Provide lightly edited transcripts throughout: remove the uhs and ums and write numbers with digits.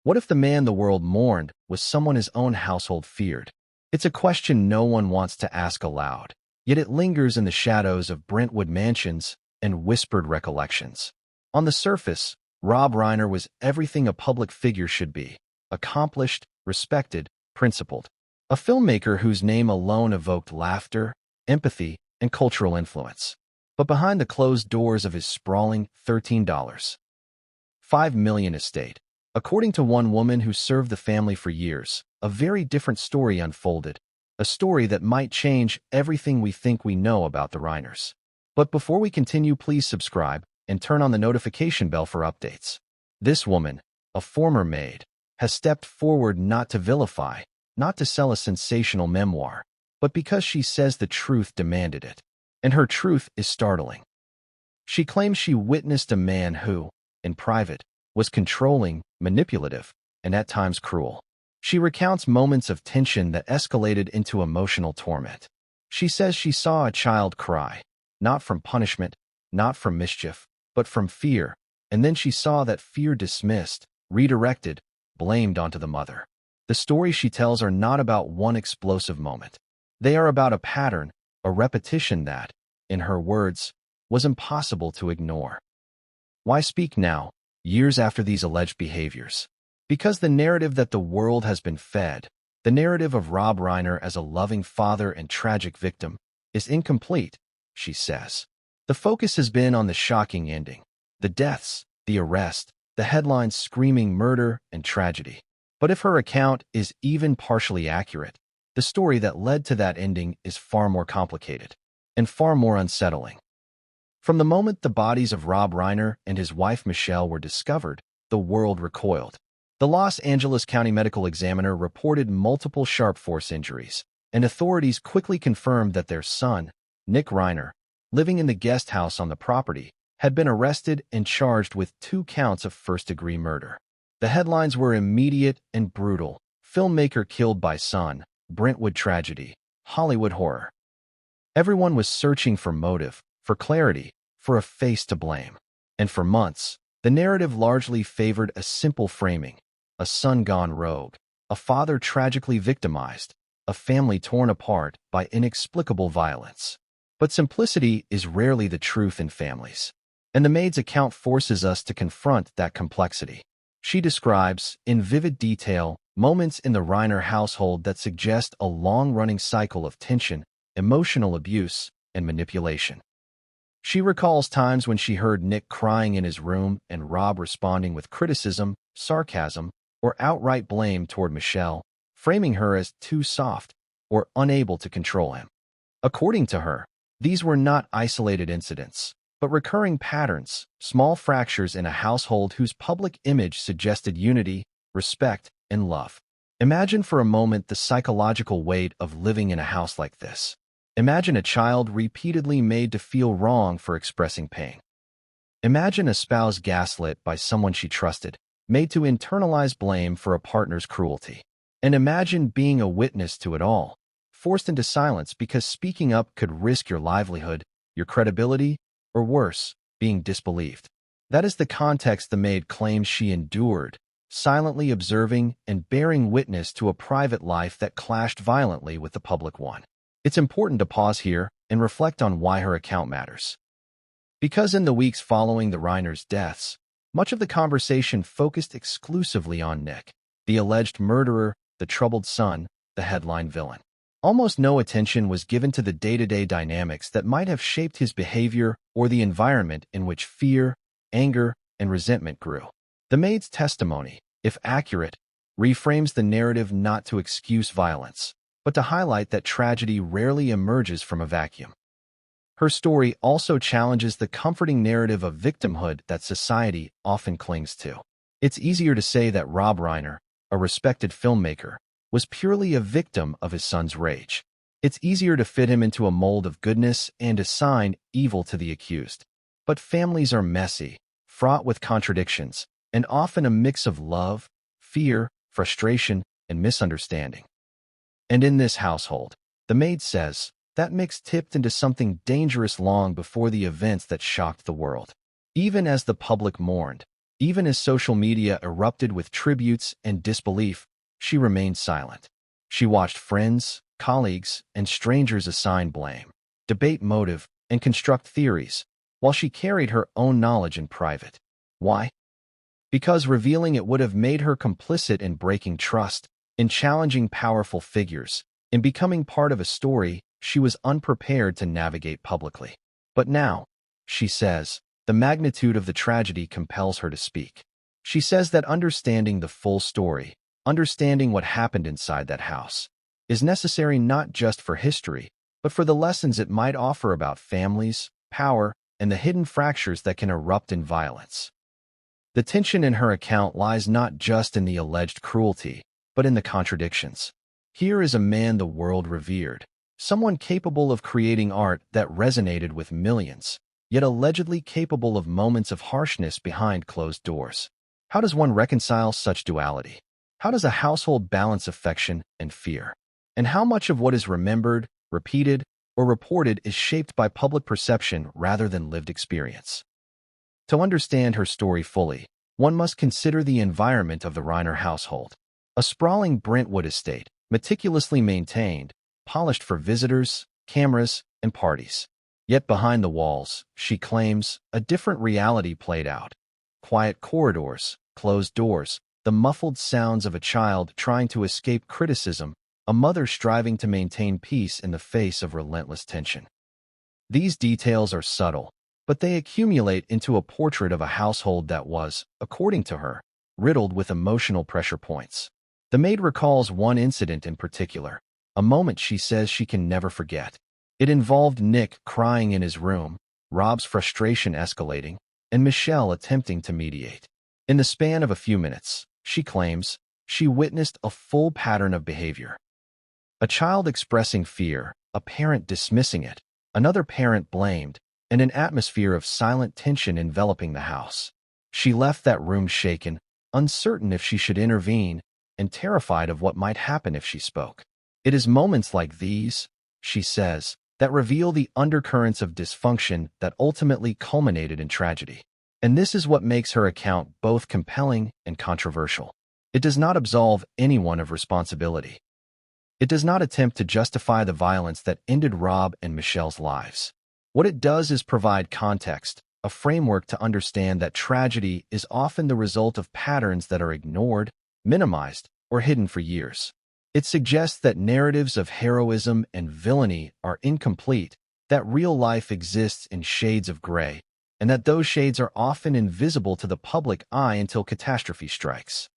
What if the man the world mourned was someone his own household feared? It's a question no one wants to ask aloud, yet it lingers in the shadows of Brentwood mansions and whispered recollections. On the surface, Rob Reiner was everything a public figure should be: accomplished, respected, principled. A filmmaker whose name alone evoked laughter, empathy, and cultural influence. But behind the closed doors of his sprawling $13.5 million estate, according to one woman who served the family for years, a very different story unfolded, a story that might change everything we think we know about the Reiners. But before we continue, please subscribe and turn on the notification bell for updates. This woman, a former maid, has stepped forward not to vilify, not to sell a sensational memoir, but because she says the truth demanded it. And her truth is startling. She claims she witnessed a man who, in private, was controlling, manipulative, and at times cruel. She recounts moments of tension that escalated into emotional torment. She says she saw a child cry, not from punishment, not from mischief, but from fear, and then she saw that fear dismissed, redirected, blamed onto the mother. The stories she tells are not about one explosive moment. They are about a pattern, a repetition that, in her words, was impossible to ignore. Why speak now, years after these alleged behaviors? Because the narrative that the world has been fed, the narrative of Rob Reiner as a loving father and tragic victim, is incomplete, she says. The focus has been on the shocking ending, the deaths, the arrest, the headlines screaming murder and tragedy. But if her account is even partially accurate, the story that led to that ending is far more complicated and far more unsettling. From the moment the bodies of Rob Reiner and his wife Michelle were discovered, the world recoiled. The Los Angeles County Medical Examiner reported multiple sharp force injuries, and authorities quickly confirmed that their son, Nick Reiner, living in the guest house on the property, had been arrested and charged with 2 counts of first-degree murder. The headlines were immediate and brutal: filmmaker killed by son, Brentwood tragedy, Hollywood horror. Everyone was searching for motive, for clarity, for a face to blame. And for months, the narrative largely favored a simple framing: a son gone rogue, a father tragically victimized, a family torn apart by inexplicable violence. But simplicity is rarely the truth in families, and the Maid's account forces us to confront that complexity. She describes, in vivid detail, moments in the Reiner household that suggest a long-running cycle of tension, emotional abuse, and manipulation. She recalls times when she heard Nick crying in his room and Rob responding with criticism, sarcasm, or outright blame toward Michelle, framing her as too soft or unable to control him. According to her, these were not isolated incidents, but recurring patterns, small fractures in a household whose public image suggested unity, respect, and love. Imagine for a moment the psychological weight of living in a house like this. Imagine a child repeatedly made to feel wrong for expressing pain. Imagine a spouse gaslit by someone she trusted, made to internalize blame for a partner's cruelty. And imagine being a witness to it all, forced into silence because speaking up could risk your livelihood, your credibility, or worse, being disbelieved. That is the context the Maid claims she endured, silently observing and bearing witness to a private life that clashed violently with the public one. It's important to pause here and reflect on why her account matters. Because in the weeks following the Reiners' deaths, much of the conversation focused exclusively on Nick, the alleged murderer, the troubled son, the headline villain. Almost no attention was given to the day-to-day dynamics that might have shaped his behavior or the environment in which fear, anger, and resentment grew. The Maid's testimony, if accurate, reframes the narrative not to excuse violence, but to highlight that tragedy rarely emerges from a vacuum. Her story also challenges the comforting narrative of victimhood that society often clings to. It's easier to say that Rob Reiner, a respected filmmaker, was purely a victim of his son's rage. It's easier to fit him into a mold of goodness and assign evil to the accused. But families are messy, fraught with contradictions, and often a mix of love, fear, frustration, and misunderstanding. And in this household, the Maid says, that mix tipped into something dangerous long before the events that shocked the world. Even as the public mourned, Even as social media erupted with tributes and disbelief, she remained silent. She watched friends, colleagues, and strangers assign blame, debate motive, and construct theories, while she carried her own knowledge in private. Why? Because revealing it would have made her complicit in breaking trust, in challenging powerful figures, in becoming part of a story she was unprepared to navigate publicly. But now, she says, the magnitude of the tragedy compels her to speak. She says that understanding the full story, understanding what happened inside that house, is necessary not just for history, but for the lessons it might offer about families, power, and the hidden fractures that can erupt in violence. The tension in her account lies not just in the alleged cruelty, but in the contradictions. Here is a man the world revered, someone capable of creating art that resonated with millions, yet allegedly capable of moments of harshness behind closed doors. How does one reconcile such duality? How does a household balance affection and fear? And how much of what is remembered, repeated, or reported is shaped by public perception rather than lived experience? To understand her story fully, one must consider the environment of the Reiner household. A sprawling Brentwood estate, meticulously maintained, polished for visitors, cameras, and parties. Yet behind the walls, she claims, a different reality played out. Quiet corridors, closed doors, the muffled sounds of a child trying to escape criticism, a mother striving to maintain peace in the face of relentless tension. These details are subtle, but they accumulate into a portrait of a household that was, according to her, riddled with emotional pressure points. The maid recalls one incident in particular, a moment she says she can never forget. It involved Nick crying in his room, Rob's frustration escalating, and Michelle attempting to mediate. In the span of a few minutes, she claims, she witnessed a full pattern of behavior. A child expressing fear, a parent dismissing it, another parent blamed, and an atmosphere of silent tension enveloping the house. She left that room shaken, uncertain if she should intervene, and terrified of what might happen if she spoke. It is moments like these, she says, that reveal the undercurrents of dysfunction that ultimately culminated in tragedy. And this is what makes her account both compelling and controversial. It does not absolve anyone of responsibility. It does not attempt to justify the violence that ended Rob and Michelle's lives. What it does is provide context, a framework to understand that tragedy is often the result of patterns that are ignored, minimized, or hidden for years. It suggests that narratives of heroism and villainy are incomplete, that real life exists in shades of gray, and that those shades are often invisible to the public eye until catastrophe strikes.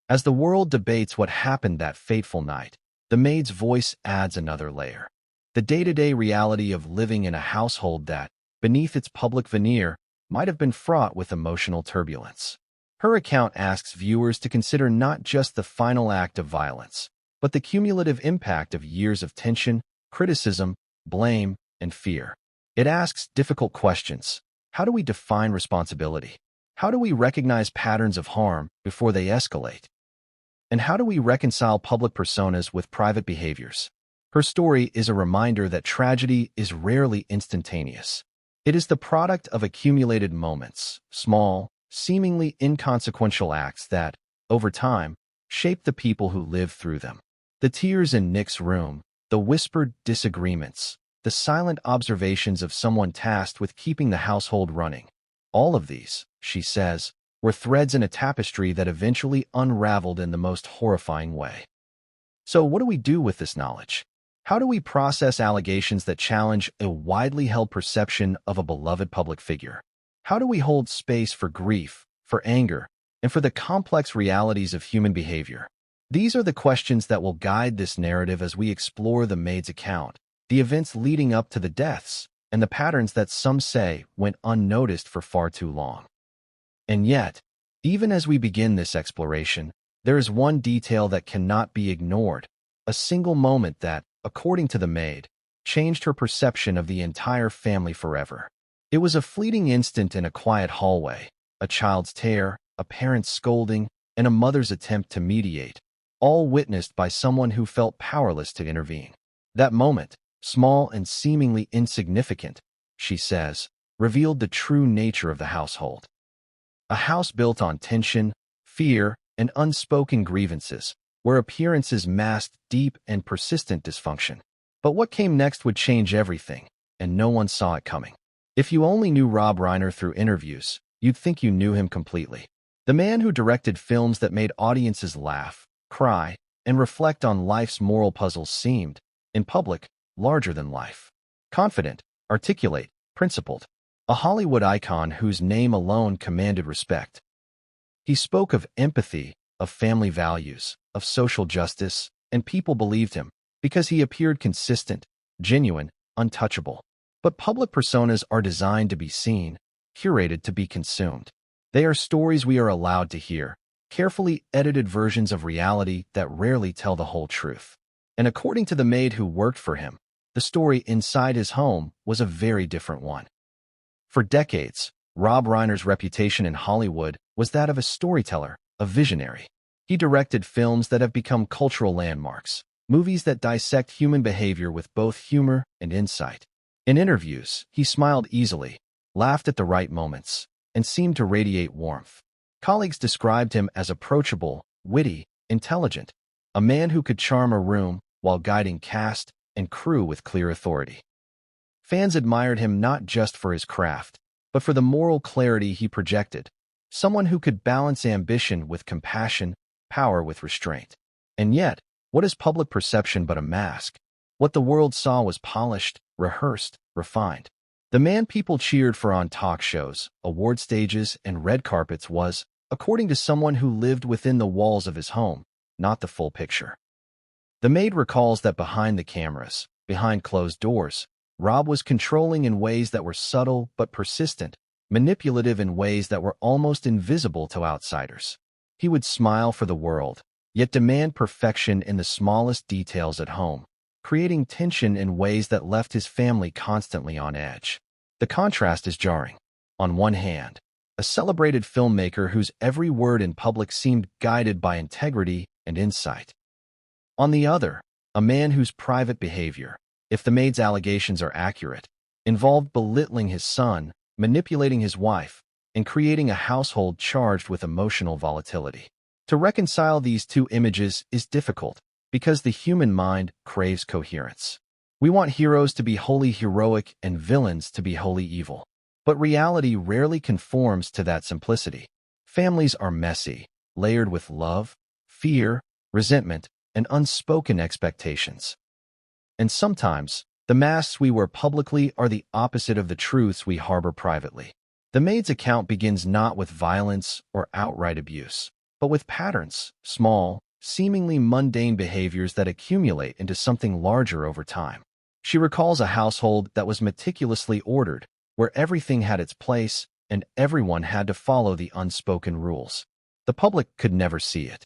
As the world debates what happened that fateful night, the maid's voice adds another layer. The day-to-day reality of living in a household that, beneath its public veneer, might have been fraught with emotional turbulence. Her account asks viewers to consider not just the final act of violence, but the cumulative impact of years of tension, criticism, blame, and fear. It asks difficult questions. How do we define responsibility? How do we recognize patterns of harm before they escalate? And how do we reconcile public personas with private behaviors? Her story is a reminder that tragedy is rarely instantaneous. It is the product of accumulated moments, small, seemingly inconsequential acts that, over time, shape the people who live through them. The tears in Nick's room, the whispered disagreements, the silent observations of someone tasked with keeping the household running. All of these, she says, were threads in a tapestry that eventually unraveled in the most horrifying way. So what do we do with this knowledge? How do we process allegations that challenge a widely held perception of a beloved public figure? How do we hold space for grief, for anger, and for the complex realities of human behavior? These are the questions that will guide this narrative as we explore the maid's account, the events leading up to the deaths, and the patterns that some say went unnoticed for far too long. And yet, even as we begin this exploration, there is one detail that cannot be ignored, a single moment that, according to the maid, changed her perception of the entire family forever. It was a fleeting instant in a quiet hallway, a child's tear, a parent's scolding, and a mother's attempt to mediate, all witnessed by someone who felt powerless to intervene. That moment, small and seemingly insignificant, she says, revealed the true nature of the household. a house built on tension, fear, and unspoken grievances, where appearances masked deep and persistent dysfunction. But what came next would change everything, and no one saw it coming. If you only knew Rob Reiner through interviews, you'd think you knew him completely. The man who directed films that made audiences laugh, cry, and reflect on life's moral puzzles seemed, in public, larger than life. Confident, articulate, principled. A Hollywood icon whose name alone commanded respect. He spoke of empathy, of family values, of social justice, and people believed him because he appeared consistent, genuine, untouchable. But public personas are designed to be seen, curated to be consumed. They are stories we are allowed to hear, carefully edited versions of reality that rarely tell the whole truth. And according to the maid who worked for him, the story inside his home was a very different one. For decades, Rob Reiner's reputation in Hollywood was that of a storyteller, a visionary. He directed films that have become cultural landmarks, movies that dissect human behavior with both humor and insight. In interviews, he smiled easily, laughed at the right moments, and seemed to radiate warmth. Colleagues described him as approachable, witty, intelligent, a man who could charm a room while guiding cast and crew with clear authority. Fans admired him not just for his craft, but for the moral clarity he projected, someone who could balance ambition with compassion, power with restraint. And yet, what is public perception but a mask? What the world saw was polished, rehearsed, refined. The man people cheered for on talk shows, award stages, and red carpets was, according to someone who lived within the walls of his home, not the full picture. The maid recalls that behind the cameras, behind closed doors, Rob was controlling in ways that were subtle but persistent, manipulative in ways that were almost invisible to outsiders. He would smile for the world, yet demand perfection in the smallest details at home, creating tension in ways that left his family constantly on edge. The contrast is jarring. On one hand, a celebrated filmmaker whose every word in public seemed guided by integrity and insight. On the other, a man whose private behavior, if the maid's allegations are accurate, involved belittling his son, manipulating his wife, and creating a household charged with emotional volatility. To reconcile these two images is difficult, because the human mind craves coherence. We want heroes to be wholly heroic and villains to be wholly evil. But reality rarely conforms to that simplicity. Families are messy, layered with love, fear, resentment, and unspoken expectations. And sometimes, the masks we wear publicly are the opposite of the truths we harbor privately. The maid's account begins not with violence or outright abuse, but with patterns, small, seemingly mundane behaviors that accumulate into something larger over time. She recalls a household that was meticulously ordered, where everything had its place and everyone had to follow the unspoken rules. The public could never see it.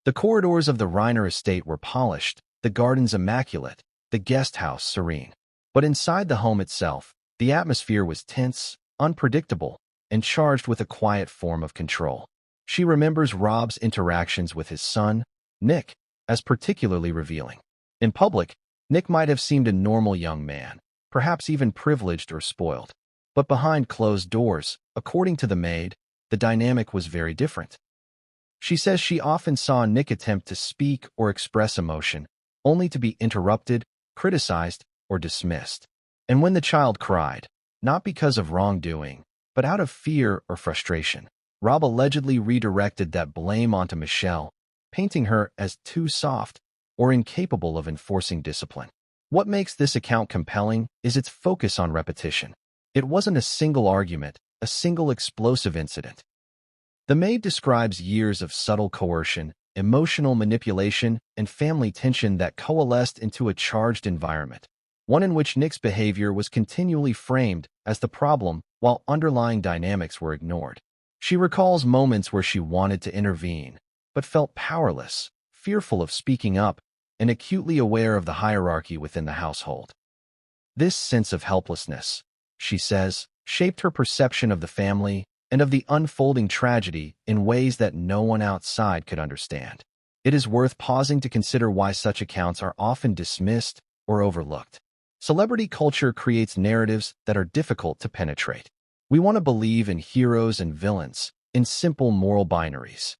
The corridors of the Reiner estate were polished, the gardens immaculate, the guest house serene. But inside the home itself, the atmosphere was tense, unpredictable, and charged with a quiet form of control. She remembers Rob's interactions with his son, Nick, as particularly revealing. In public, Nick might have seemed a normal young man, perhaps even privileged or spoiled. But behind closed doors, according to the maid, the dynamic was very different. She says she often saw Nick attempt to speak or express emotion, only to be interrupted, criticized, or dismissed. And when the child cried, not because of wrongdoing, but out of fear or frustration, Rob allegedly redirected that blame onto Michelle, painting her as too soft or incapable of enforcing discipline. What makes this account compelling is its focus on repetition. It wasn't a single argument, a single explosive incident. The maid describes years of subtle coercion, emotional manipulation, and family tension that coalesced into a charged environment, one in which Nick's behavior was continually framed as the problem while underlying dynamics were ignored. She recalls moments where she wanted to intervene, but felt powerless, fearful of speaking up, and acutely aware of the hierarchy within the household. This sense of helplessness, she says, shaped her perception of the family and of the unfolding tragedy in ways that no one outside could understand. It is worth pausing to consider why such accounts are often dismissed or overlooked. Celebrity culture creates narratives that are difficult to penetrate. We want to believe in heroes and villains, in simple moral binaries.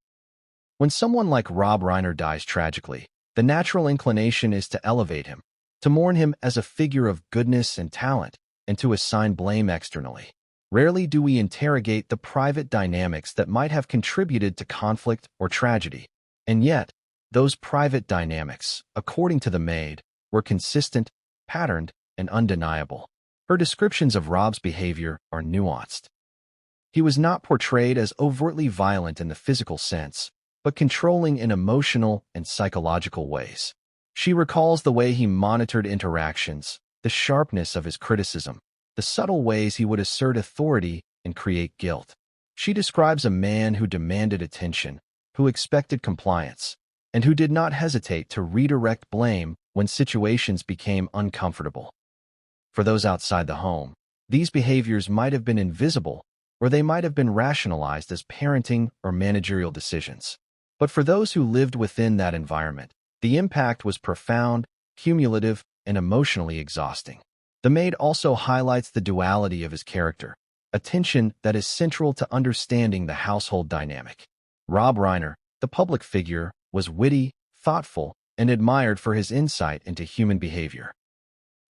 When someone like Rob Reiner dies tragically, the natural inclination is to elevate him, to mourn him as a figure of goodness and talent, and to assign blame externally. Rarely do we interrogate the private dynamics that might have contributed to conflict or tragedy. And yet, those private dynamics, according to the Maid, were consistent, patterned, and undeniable. Her descriptions of Rob's behavior are nuanced. He was not portrayed as overtly violent in the physical sense, but controlling in emotional and psychological ways. She recalls the way he monitored interactions, the sharpness of his criticism, the subtle ways he would assert authority and create guilt. She describes a man who demanded attention, who expected compliance, and who did not hesitate to redirect blame when situations became uncomfortable. For those outside the home, these behaviors might have been invisible, or they might have been rationalized as parenting or managerial decisions. But for those who lived within that environment, the impact was profound, cumulative, and emotionally exhausting. The Maid also highlights the duality of his character, a tension that is central to understanding the household dynamic. Rob Reiner, the public figure, was witty, thoughtful, and admired for his insight into human behavior.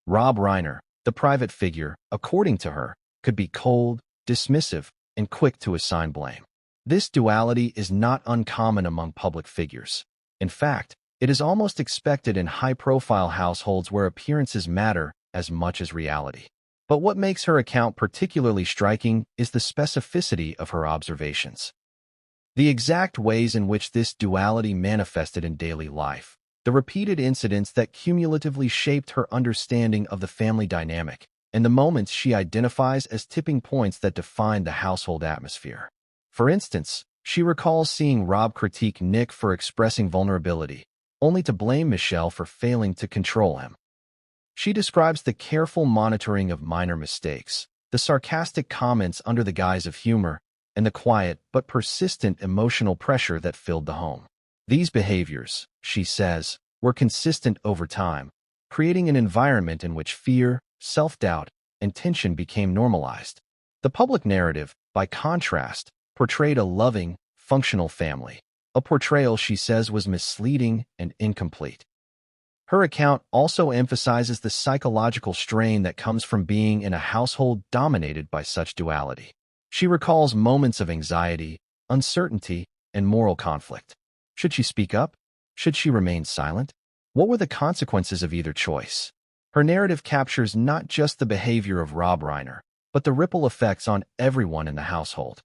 Rob Reiner, the private figure, according to her, could be cold, dismissive, and quick to assign blame. This duality is not uncommon among public figures. In fact, it is almost expected in high-profile households where appearances matter as much as reality. But what makes her account particularly striking is the specificity of her observations. The exact ways in which this duality manifested in daily life, the repeated incidents that cumulatively shaped her understanding of the family dynamic, and the moments she identifies as tipping points that defined the household atmosphere. For instance, she recalls seeing Rob critique Nick for expressing vulnerability, only to blame Michelle for failing to control him. She describes the careful monitoring of minor mistakes, the sarcastic comments under the guise of humor, and the quiet but persistent emotional pressure that filled the home. These behaviors, she says, were consistent over time, creating an environment in which fear, self-doubt, and tension became normalized. The public narrative, by contrast, portrayed a loving, functional family, a portrayal she says was misleading and incomplete. Her account also emphasizes the psychological strain that comes from being in a household dominated by such duality. She recalls moments of anxiety, uncertainty, and moral conflict. Should she speak up? Should she remain silent? What were the consequences of either choice? Her narrative captures not just the behavior of Rob Reiner, but the ripple effects on everyone in the household.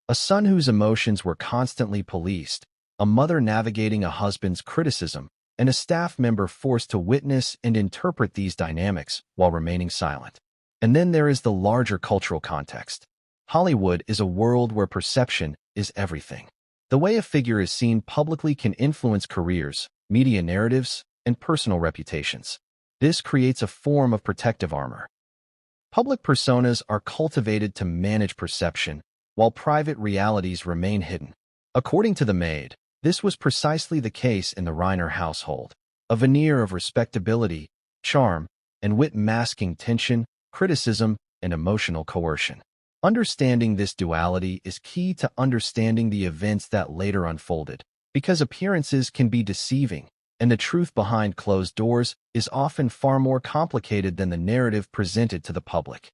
A son whose emotions were constantly policed, a mother navigating a husband's criticism, and a staff member forced to witness and interpret these dynamics while remaining silent. And then there is the larger cultural context. Hollywood is a world where perception is everything. The way a figure is seen publicly can influence careers, media narratives, and personal reputations. This creates a form of protective armor. Public personas are cultivated to manage perception, while private realities remain hidden. According to the Maid, this was precisely the case in the Reiner household. A veneer of respectability, charm, and wit masking tension, criticism, and emotional coercion. Understanding this duality is key to understanding the events that later unfolded, because appearances can be deceiving, and the truth behind closed doors is often far more complicated than the narrative presented to the public.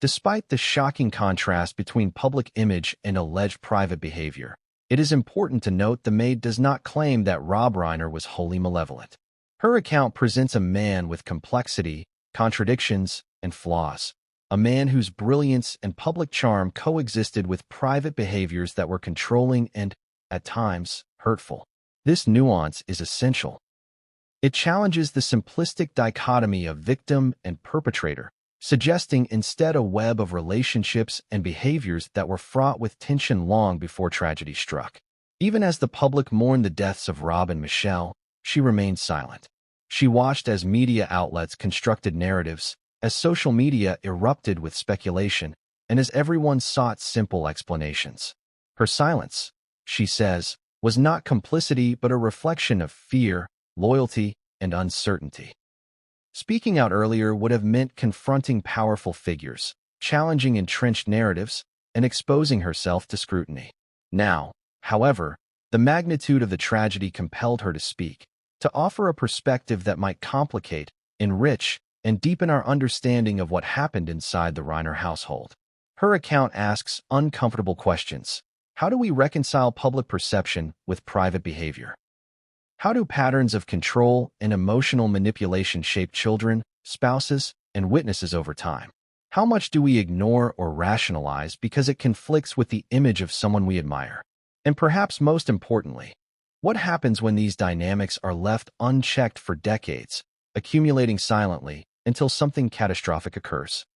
Despite the shocking contrast between public image and alleged private behavior, it is important to note the Maid does not claim that Rob Reiner was wholly malevolent. Her account presents a man with complexity, contradictions, and flaws. A man whose brilliance and public charm coexisted with private behaviors that were controlling and, at times, hurtful. This nuance is essential. It challenges the simplistic dichotomy of victim and perpetrator, suggesting instead a web of relationships and behaviors that were fraught with tension long before tragedy struck. Even as the public mourned the deaths of Rob and Michelle, she remained silent. She watched as media outlets constructed narratives, as social media erupted with speculation, and as everyone sought simple explanations. Her silence, she says, was not complicity but a reflection of fear, loyalty, and uncertainty. Speaking out earlier would have meant confronting powerful figures, challenging entrenched narratives, and exposing herself to scrutiny. Now, however, the magnitude of the tragedy compelled her to speak, to offer a perspective that might complicate, enrich, and deepen our understanding of what happened inside the Reiner household. Her account asks uncomfortable questions. How do we reconcile public perception with private behavior? How do patterns of control and emotional manipulation shape children, spouses, and witnesses over time? How much do we ignore or rationalize because it conflicts with the image of someone we admire? And perhaps most importantly, what happens when these dynamics are left unchecked for decades, accumulating silently until something catastrophic occurs?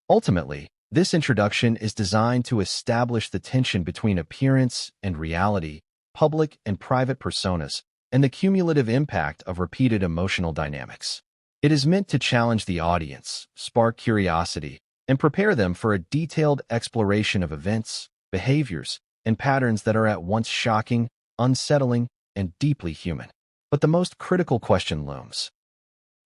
Ultimately, this introduction is designed to establish the tension between appearance and reality, public and private personas, and the cumulative impact of repeated emotional dynamics. It is meant to challenge the audience, spark curiosity, and prepare them for a detailed exploration of events, behaviors, and patterns that are at once shocking, unsettling, and deeply human. But the most critical question looms.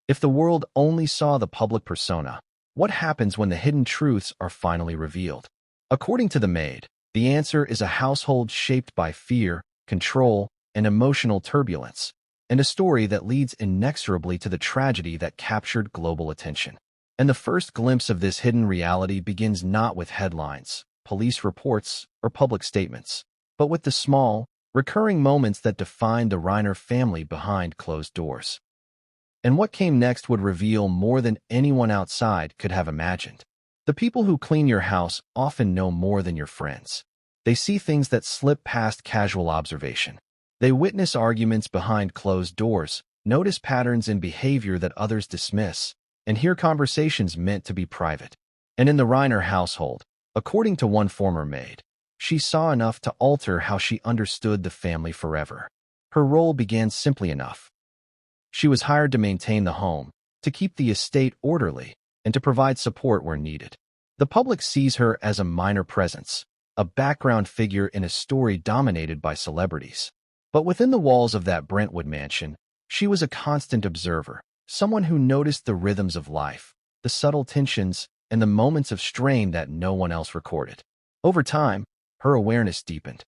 If the world only saw the public persona, what happens when the hidden truths are finally revealed? According to the Maid, the answer is a household shaped by fear, control, and emotional turbulence, and a story that leads inexorably to the tragedy that captured global attention. And the first glimpse of this hidden reality begins not with headlines, police reports, or public statements, but with the small, recurring moments that define the Reiner family behind closed doors. And what came next would reveal more than anyone outside could have imagined. The people who clean your house often know more than your friends. They see things that slip past casual observation. They witness arguments behind closed doors, notice patterns in behavior that others dismiss, and hear conversations meant to be private. And in the Reiner household, according to one former maid, she saw enough to alter how she understood the family forever. Her role began simply enough. She was hired to maintain the home, to keep the estate orderly, and to provide support where needed. The public sees her as a minor presence, a background figure in a story dominated by celebrities. But within the walls of that Brentwood mansion, she was a constant observer, someone who noticed the rhythms of life, the subtle tensions, and the moments of strain that no one else recorded. Over time, her awareness deepened.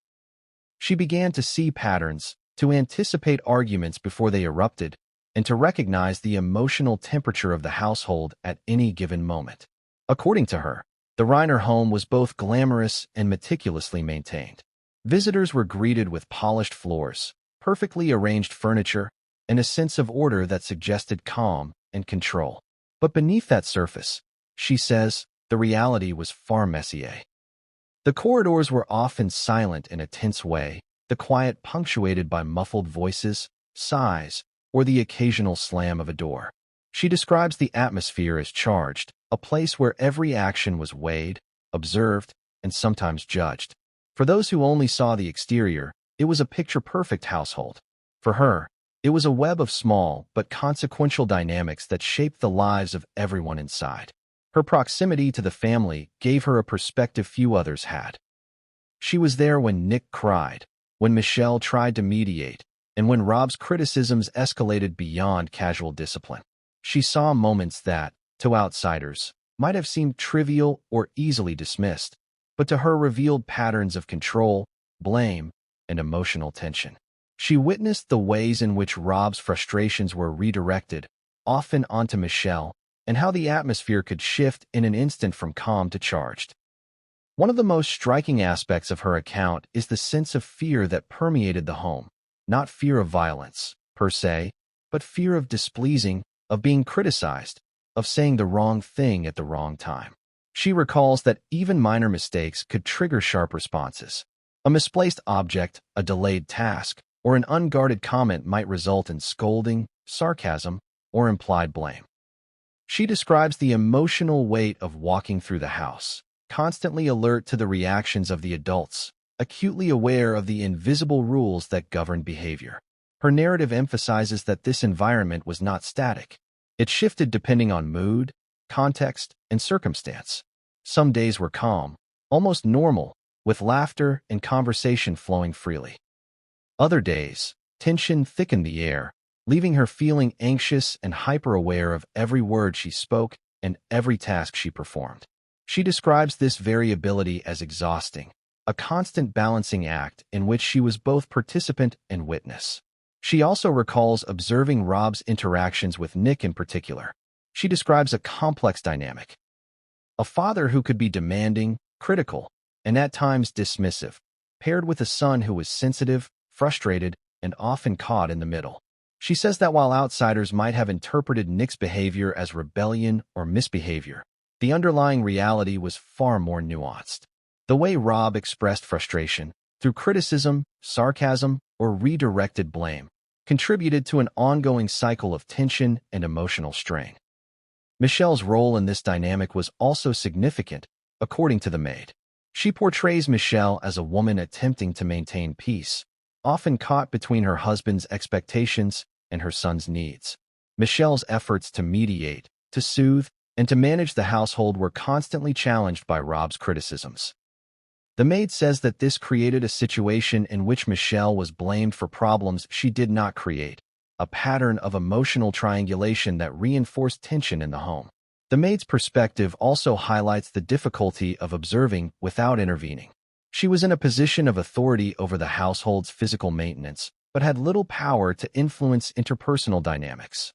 She began to see patterns, to anticipate arguments before they erupted, and to recognize the emotional temperature of the household at any given moment. According to her, the Reiner home was both glamorous and meticulously maintained. Visitors were greeted with polished floors, perfectly arranged furniture, and a sense of order that suggested calm and control. But beneath that surface, she says, the reality was far messier. The corridors were often silent in a tense way, the quiet punctuated by muffled voices, sighs, or the occasional slam of a door. She describes the atmosphere as charged, a place where every action was weighed, observed, and sometimes judged. For those who only saw the exterior, it was a picture-perfect household. For her, it was a web of small but consequential dynamics that shaped the lives of everyone inside. Her proximity to the family gave her a perspective few others had. She was there when Nick cried, when Michelle tried to mediate, and when Rob's criticisms escalated beyond casual discipline. She saw moments that, to outsiders, might have seemed trivial or easily dismissed, but to her revealed patterns of control, blame, and emotional tension. She witnessed the ways in which Rob's frustrations were redirected, often onto Michelle, and how the atmosphere could shift in an instant from calm to charged. One of the most striking aspects of her account is the sense of fear that permeated the home. Not fear of violence, per se, but fear of displeasing, of being criticized, of saying the wrong thing at the wrong time. She recalls that even minor mistakes could trigger sharp responses. A misplaced object, a delayed task, or an unguarded comment might result in scolding, sarcasm, or implied blame. She describes the emotional weight of walking through the house, constantly alert to the reactions of the adults, acutely aware of the invisible rules that govern behavior. Her narrative emphasizes that this environment was not static. It shifted depending on mood, context, and circumstance. Some days were calm, almost normal, with laughter and conversation flowing freely. Other days, tension thickened the air, leaving her feeling anxious and hyper-aware of every word she spoke and every task she performed. She describes this variability as exhausting, a constant balancing act in which she was both participant and witness. She also recalls observing Rob's interactions with Nick in particular. She describes a complex dynamic. A father who could be demanding, critical, and at times dismissive, paired with a son who was sensitive, frustrated, and often caught in the middle. She says that while outsiders might have interpreted Nick's behavior as rebellion or misbehavior, the underlying reality was far more nuanced. The way Rob expressed frustration, through criticism, sarcasm, or redirected blame, contributed to an ongoing cycle of tension and emotional strain. Michelle's role in this dynamic was also significant, according to the Maid. She portrays Michelle as a woman attempting to maintain peace, often caught between her husband's expectations and her son's needs. Michelle's efforts to mediate, to soothe, and to manage the household were constantly challenged by Rob's criticisms. The Maid says that this created a situation in which Michelle was blamed for problems she did not create, a pattern of emotional triangulation that reinforced tension in the home. The Maid's perspective also highlights the difficulty of observing without intervening. She was in a position of authority over the household's physical maintenance, but had little power to influence interpersonal dynamics.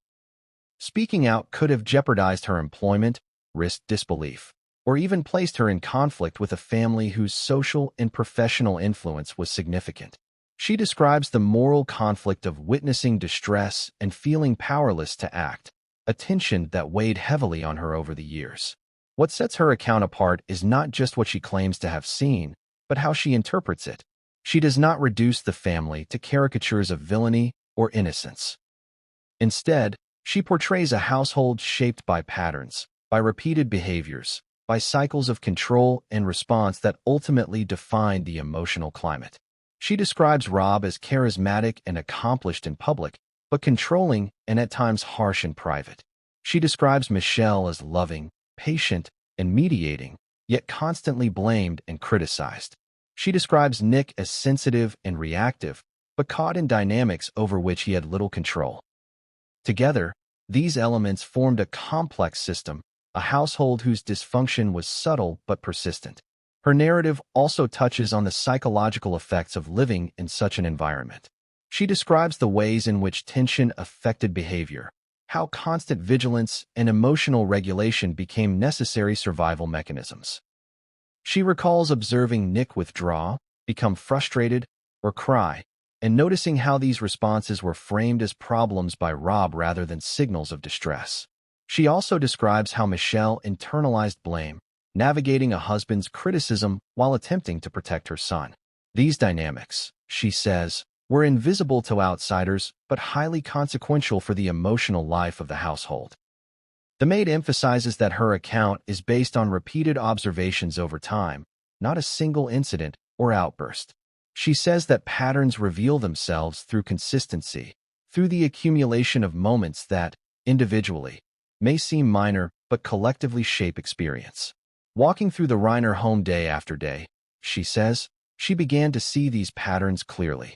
Speaking out could have jeopardized her employment, risked disbelief, or even placed her in conflict with a family whose social and professional influence was significant. She describes the moral conflict of witnessing distress and feeling powerless to act, a tension that weighed heavily on her over the years. What sets her account apart is not just what she claims to have seen, but how she interprets it. She does not reduce the family to caricatures of villainy or innocence. Instead, she portrays a household shaped by patterns, by repeated behaviors, by cycles of control and response that ultimately define the emotional climate. She describes Rob as charismatic and accomplished in public, but controlling and at times harsh in private. She describes Michelle as loving, patient, and mediating, yet constantly blamed and criticized. She describes Nick as sensitive and reactive, but caught in dynamics over which he had little control. Together, these elements formed a complex system, a household whose dysfunction was subtle but persistent. Her narrative also touches on the psychological effects of living in such an environment. She describes the ways in which tension affected behavior, how constant vigilance and emotional regulation became necessary survival mechanisms. She recalls observing Nick withdraw, become frustrated, or cry, and noticing how these responses were framed as problems by Rob rather than signals of distress. She also describes how Michelle internalized blame, navigating a husband's criticism while attempting to protect her son. These dynamics, she says, were invisible to outsiders but highly consequential for the emotional life of the household. The Maid emphasizes that her account is based on repeated observations over time, not a single incident or outburst. She says that patterns reveal themselves through consistency, through the accumulation of moments that, individually, may seem minor but collectively shape experience. Walking through the Reiner home day after day, she says, she began to see these patterns clearly.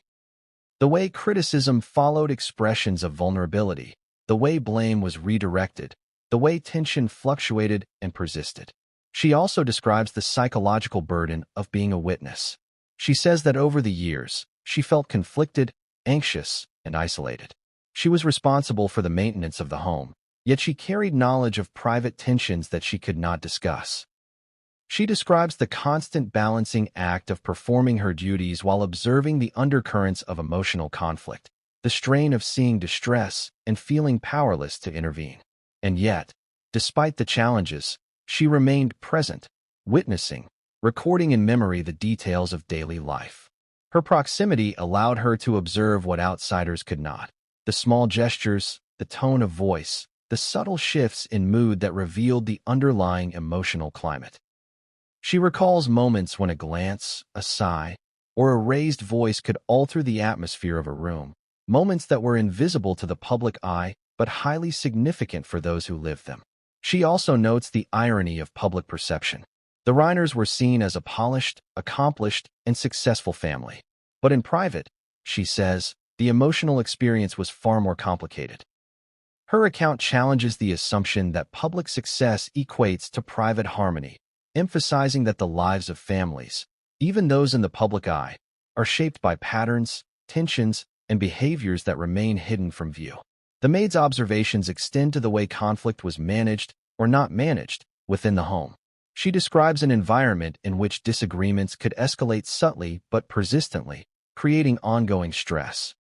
The way criticism followed expressions of vulnerability, the way blame was redirected, the way tension fluctuated and persisted. She also describes the psychological burden of being a witness. She says that over the years, she felt conflicted, anxious, and isolated. She was responsible for the maintenance of the home, yet she carried knowledge of private tensions that she could not discuss. She describes the constant balancing act of performing her duties while observing the undercurrents of emotional conflict, the strain of seeing distress and feeling powerless to intervene. And yet, despite the challenges, she remained present, witnessing, recording in memory the details of daily life. Her proximity allowed her to observe what outsiders could not: the small gestures, the tone of voice, the subtle shifts in mood that revealed the underlying emotional climate. She recalls moments when a glance, a sigh, or a raised voice could alter the atmosphere of a room, moments that were invisible to the public eye but highly significant for those who lived them. She also notes the irony of public perception. The Reiners were seen as a polished, accomplished, and successful family. But in private, she says, the emotional experience was far more complicated. Her account challenges the assumption that public success equates to private harmony, emphasizing that the lives of families, even those in the public eye, are shaped by patterns, tensions, and behaviors that remain hidden from view. The maid's observations extend to the way conflict was managed or not managed within the home. She describes an environment in which disagreements could escalate subtly but persistently, creating ongoing stress.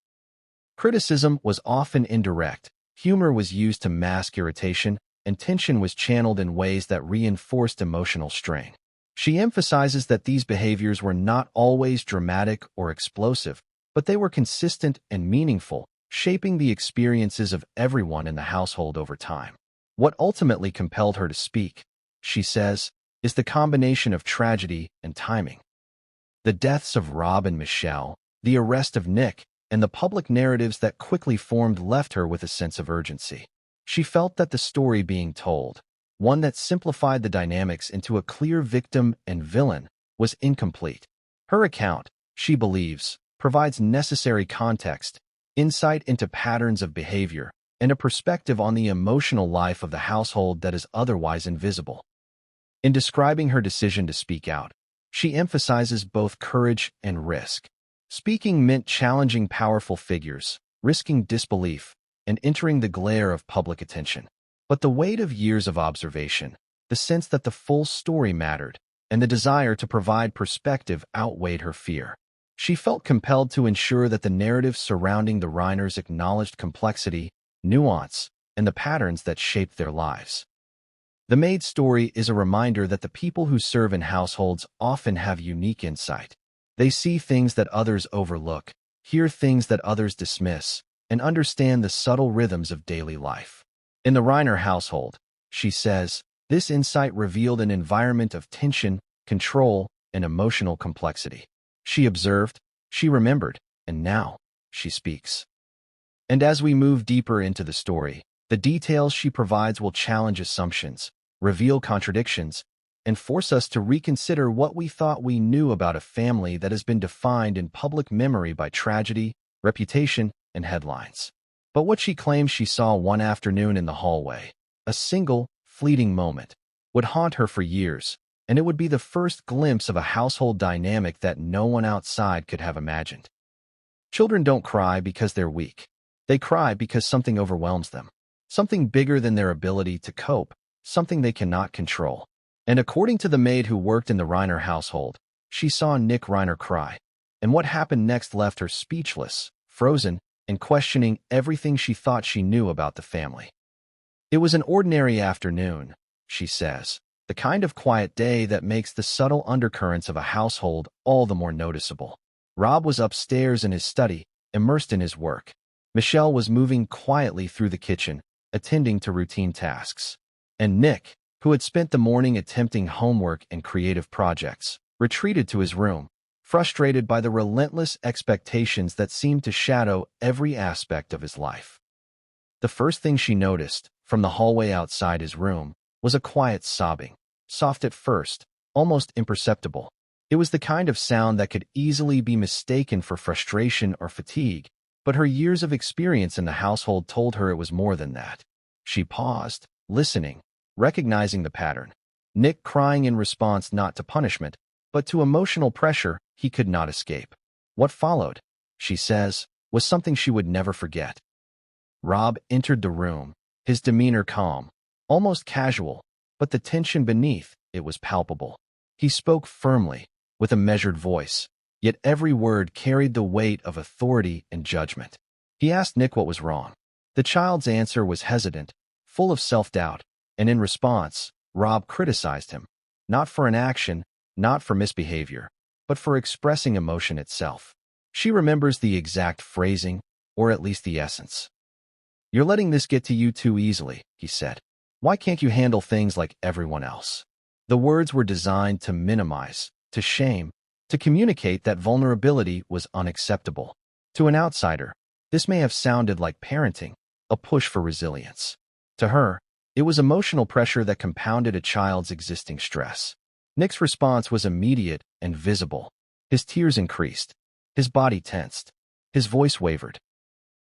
Criticism was often indirect, humor was used to mask irritation, and tension was channeled in ways that reinforced emotional strain. She emphasizes that these behaviors were not always dramatic or explosive, but they were consistent and meaningful, shaping the experiences of everyone in the household over time. What ultimately compelled her to speak, she says, is the combination of tragedy and timing. The deaths of Rob and Michelle, the arrest of Nick, and the public narratives that quickly formed left her with a sense of urgency. She felt that the story being told, one that simplified the dynamics into a clear victim and villain, was incomplete. Her account, she believes, provides necessary context, insight into patterns of behavior, and a perspective on the emotional life of the household that is otherwise invisible. In describing her decision to speak out, she emphasizes both courage and risk. Speaking meant challenging powerful figures, risking disbelief, and entering the glare of public attention. But the weight of years of observation, the sense that the full story mattered, and the desire to provide perspective outweighed her fear. She felt compelled to ensure that the narrative surrounding the Reiners acknowledged complexity, nuance, and the patterns that shaped their lives. The Maid story is a reminder that the people who serve in households often have unique insight. They see things that others overlook, hear things that others dismiss, and understand the subtle rhythms of daily life. In the Reiner household, she says, this insight revealed an environment of tension, control, and emotional complexity. She observed, she remembered, and now she speaks. And as we move deeper into the story, the details she provides will challenge assumptions, reveal contradictions, and force us to reconsider what we thought we knew about a family that has been defined in public memory by tragedy, reputation, and headlines. But what she claims she saw one afternoon in the hallway, a single, fleeting moment, would haunt her for years, and it would be the first glimpse of a household dynamic that no one outside could have imagined. Children don't cry because they're weak. They cry because something overwhelms them, something bigger than their ability to cope, something they cannot control. And according to the maid who worked in the Reiner household, she saw Nick Reiner cry, and what happened next left her speechless, frozen, and questioning everything she thought she knew about the family. It was an ordinary afternoon, she says, the kind of quiet day that makes the subtle undercurrents of a household all the more noticeable. Rob was upstairs in his study, immersed in his work. Michelle was moving quietly through the kitchen, attending to routine tasks. And Nick, who had spent the morning attempting homework and creative projects, retreated to his room, frustrated by the relentless expectations that seemed to shadow every aspect of his life. The first thing she noticed, from the hallway outside his room, was a quiet sobbing, soft at first, almost imperceptible. It was the kind of sound that could easily be mistaken for frustration or fatigue, but her years of experience in the household told her it was more than that. She paused, listening, recognizing the pattern. Nick crying in response not to punishment, but to emotional pressure he could not escape. What followed, she says, was something she would never forget. Rob entered the room, his demeanor calm, almost casual, but the tension beneath it was palpable. He spoke firmly, with a measured voice, yet every word carried the weight of authority and judgment. He asked Nick what was wrong. The child's answer was hesitant, full of self-doubt, and in response, Rob criticized him, not for an action, not for misbehavior, but for expressing emotion itself. She remembers the exact phrasing, or at least the essence. "You're letting this get to you too easily," he said. "Why can't you handle things like everyone else?" The words were designed to minimize, to shame, to communicate that vulnerability was unacceptable. To an outsider, this may have sounded like parenting, a push for resilience. To her, it was emotional pressure that compounded a child's existing stress. Nick's response was immediate and visible. His tears increased. His body tensed. His voice wavered.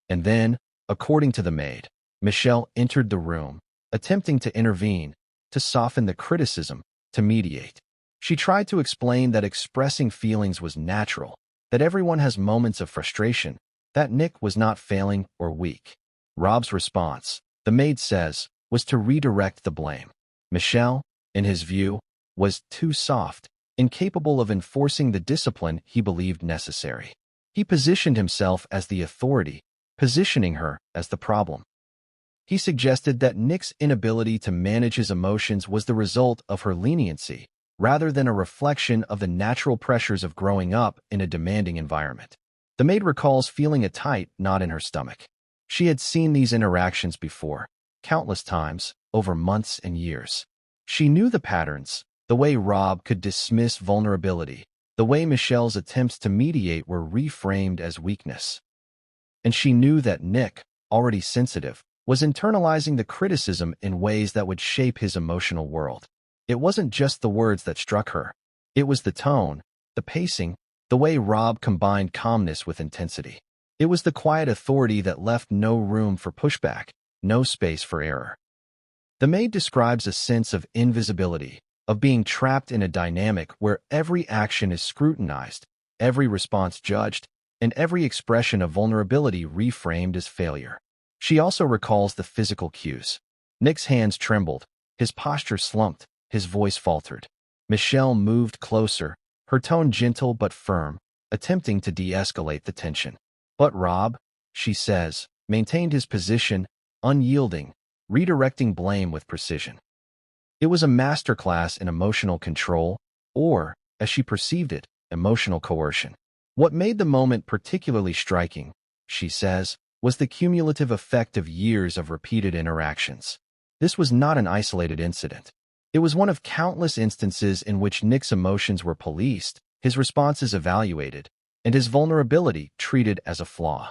And then, according to the maid, Michelle entered the room, attempting to intervene, to soften the criticism, to mediate. She tried to explain that expressing feelings was natural, that everyone has moments of frustration, that Nick was not failing or weak. Rob's response, the maid says, was to redirect the blame. Michelle, in his view, was too soft, incapable of enforcing the discipline he believed necessary. He positioned himself as the authority, positioning her as the problem. He suggested that Nick's inability to manage his emotions was the result of her leniency, rather than a reflection of the natural pressures of growing up in a demanding environment. The maid recalls feeling a tight knot in her stomach. She had seen these interactions before, countless times, over months and years. She knew the patterns, the way Rob could dismiss vulnerability, the way Michelle's attempts to mediate were reframed as weakness. And she knew that Nick, already sensitive, was internalizing the criticism in ways that would shape his emotional world. It wasn't just the words that struck her. It was the tone, the pacing, the way Rob combined calmness with intensity. It was the quiet authority that left no room for pushback, no space for error. The maid describes a sense of invisibility, of being trapped in a dynamic where every action is scrutinized, every response judged, and every expression of vulnerability reframed as failure. She also recalls the physical cues. Nick's hands trembled, his posture slumped, his voice faltered. Michelle moved closer, her tone gentle but firm, attempting to de-escalate the tension. But Rob, she says, maintained his position, unyielding, redirecting blame with precision. It was a masterclass in emotional control, or, as she perceived it, emotional coercion. What made the moment particularly striking, she says, was the cumulative effect of years of repeated interactions. This was not an isolated incident. It was one of countless instances in which Nick's emotions were policed, his responses evaluated, and his vulnerability treated as a flaw.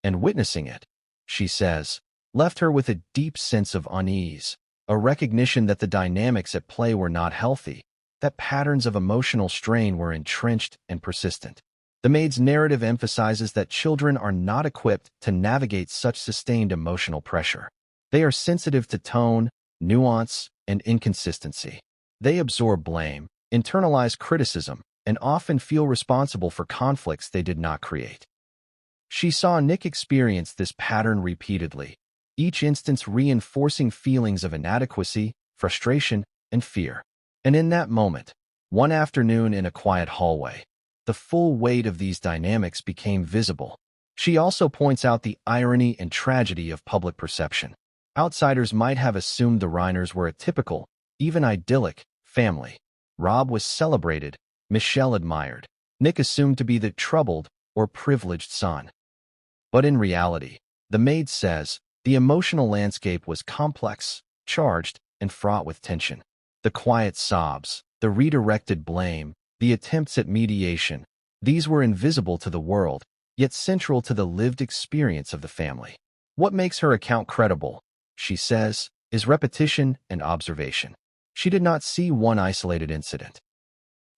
And witnessing it, she says, left her with a deep sense of unease, a recognition that the dynamics at play were not healthy, that patterns of emotional strain were entrenched and persistent. The maid's narrative emphasizes that children are not equipped to navigate such sustained emotional pressure. They are sensitive to tone, nuance, and inconsistency. They absorb blame, internalize criticism, and often feel responsible for conflicts they did not create. She saw Nick experience this pattern repeatedly, each instance reinforcing feelings of inadequacy, frustration, and fear. And in that moment, one afternoon in a quiet hallway, the full weight of these dynamics became visible. She also points out the irony and tragedy of public perception. Outsiders might have assumed the Reiners were a typical, even idyllic, family. Rob was celebrated, Michelle admired. Nick assumed to be the troubled or privileged son. But in reality, the maid says, the emotional landscape was complex, charged, and fraught with tension. The quiet sobs, the redirected blame, the attempts at mediation, these were invisible to the world, yet central to the lived experience of the family. What makes her account credible, she says, is repetition and observation. She did not see one isolated incident.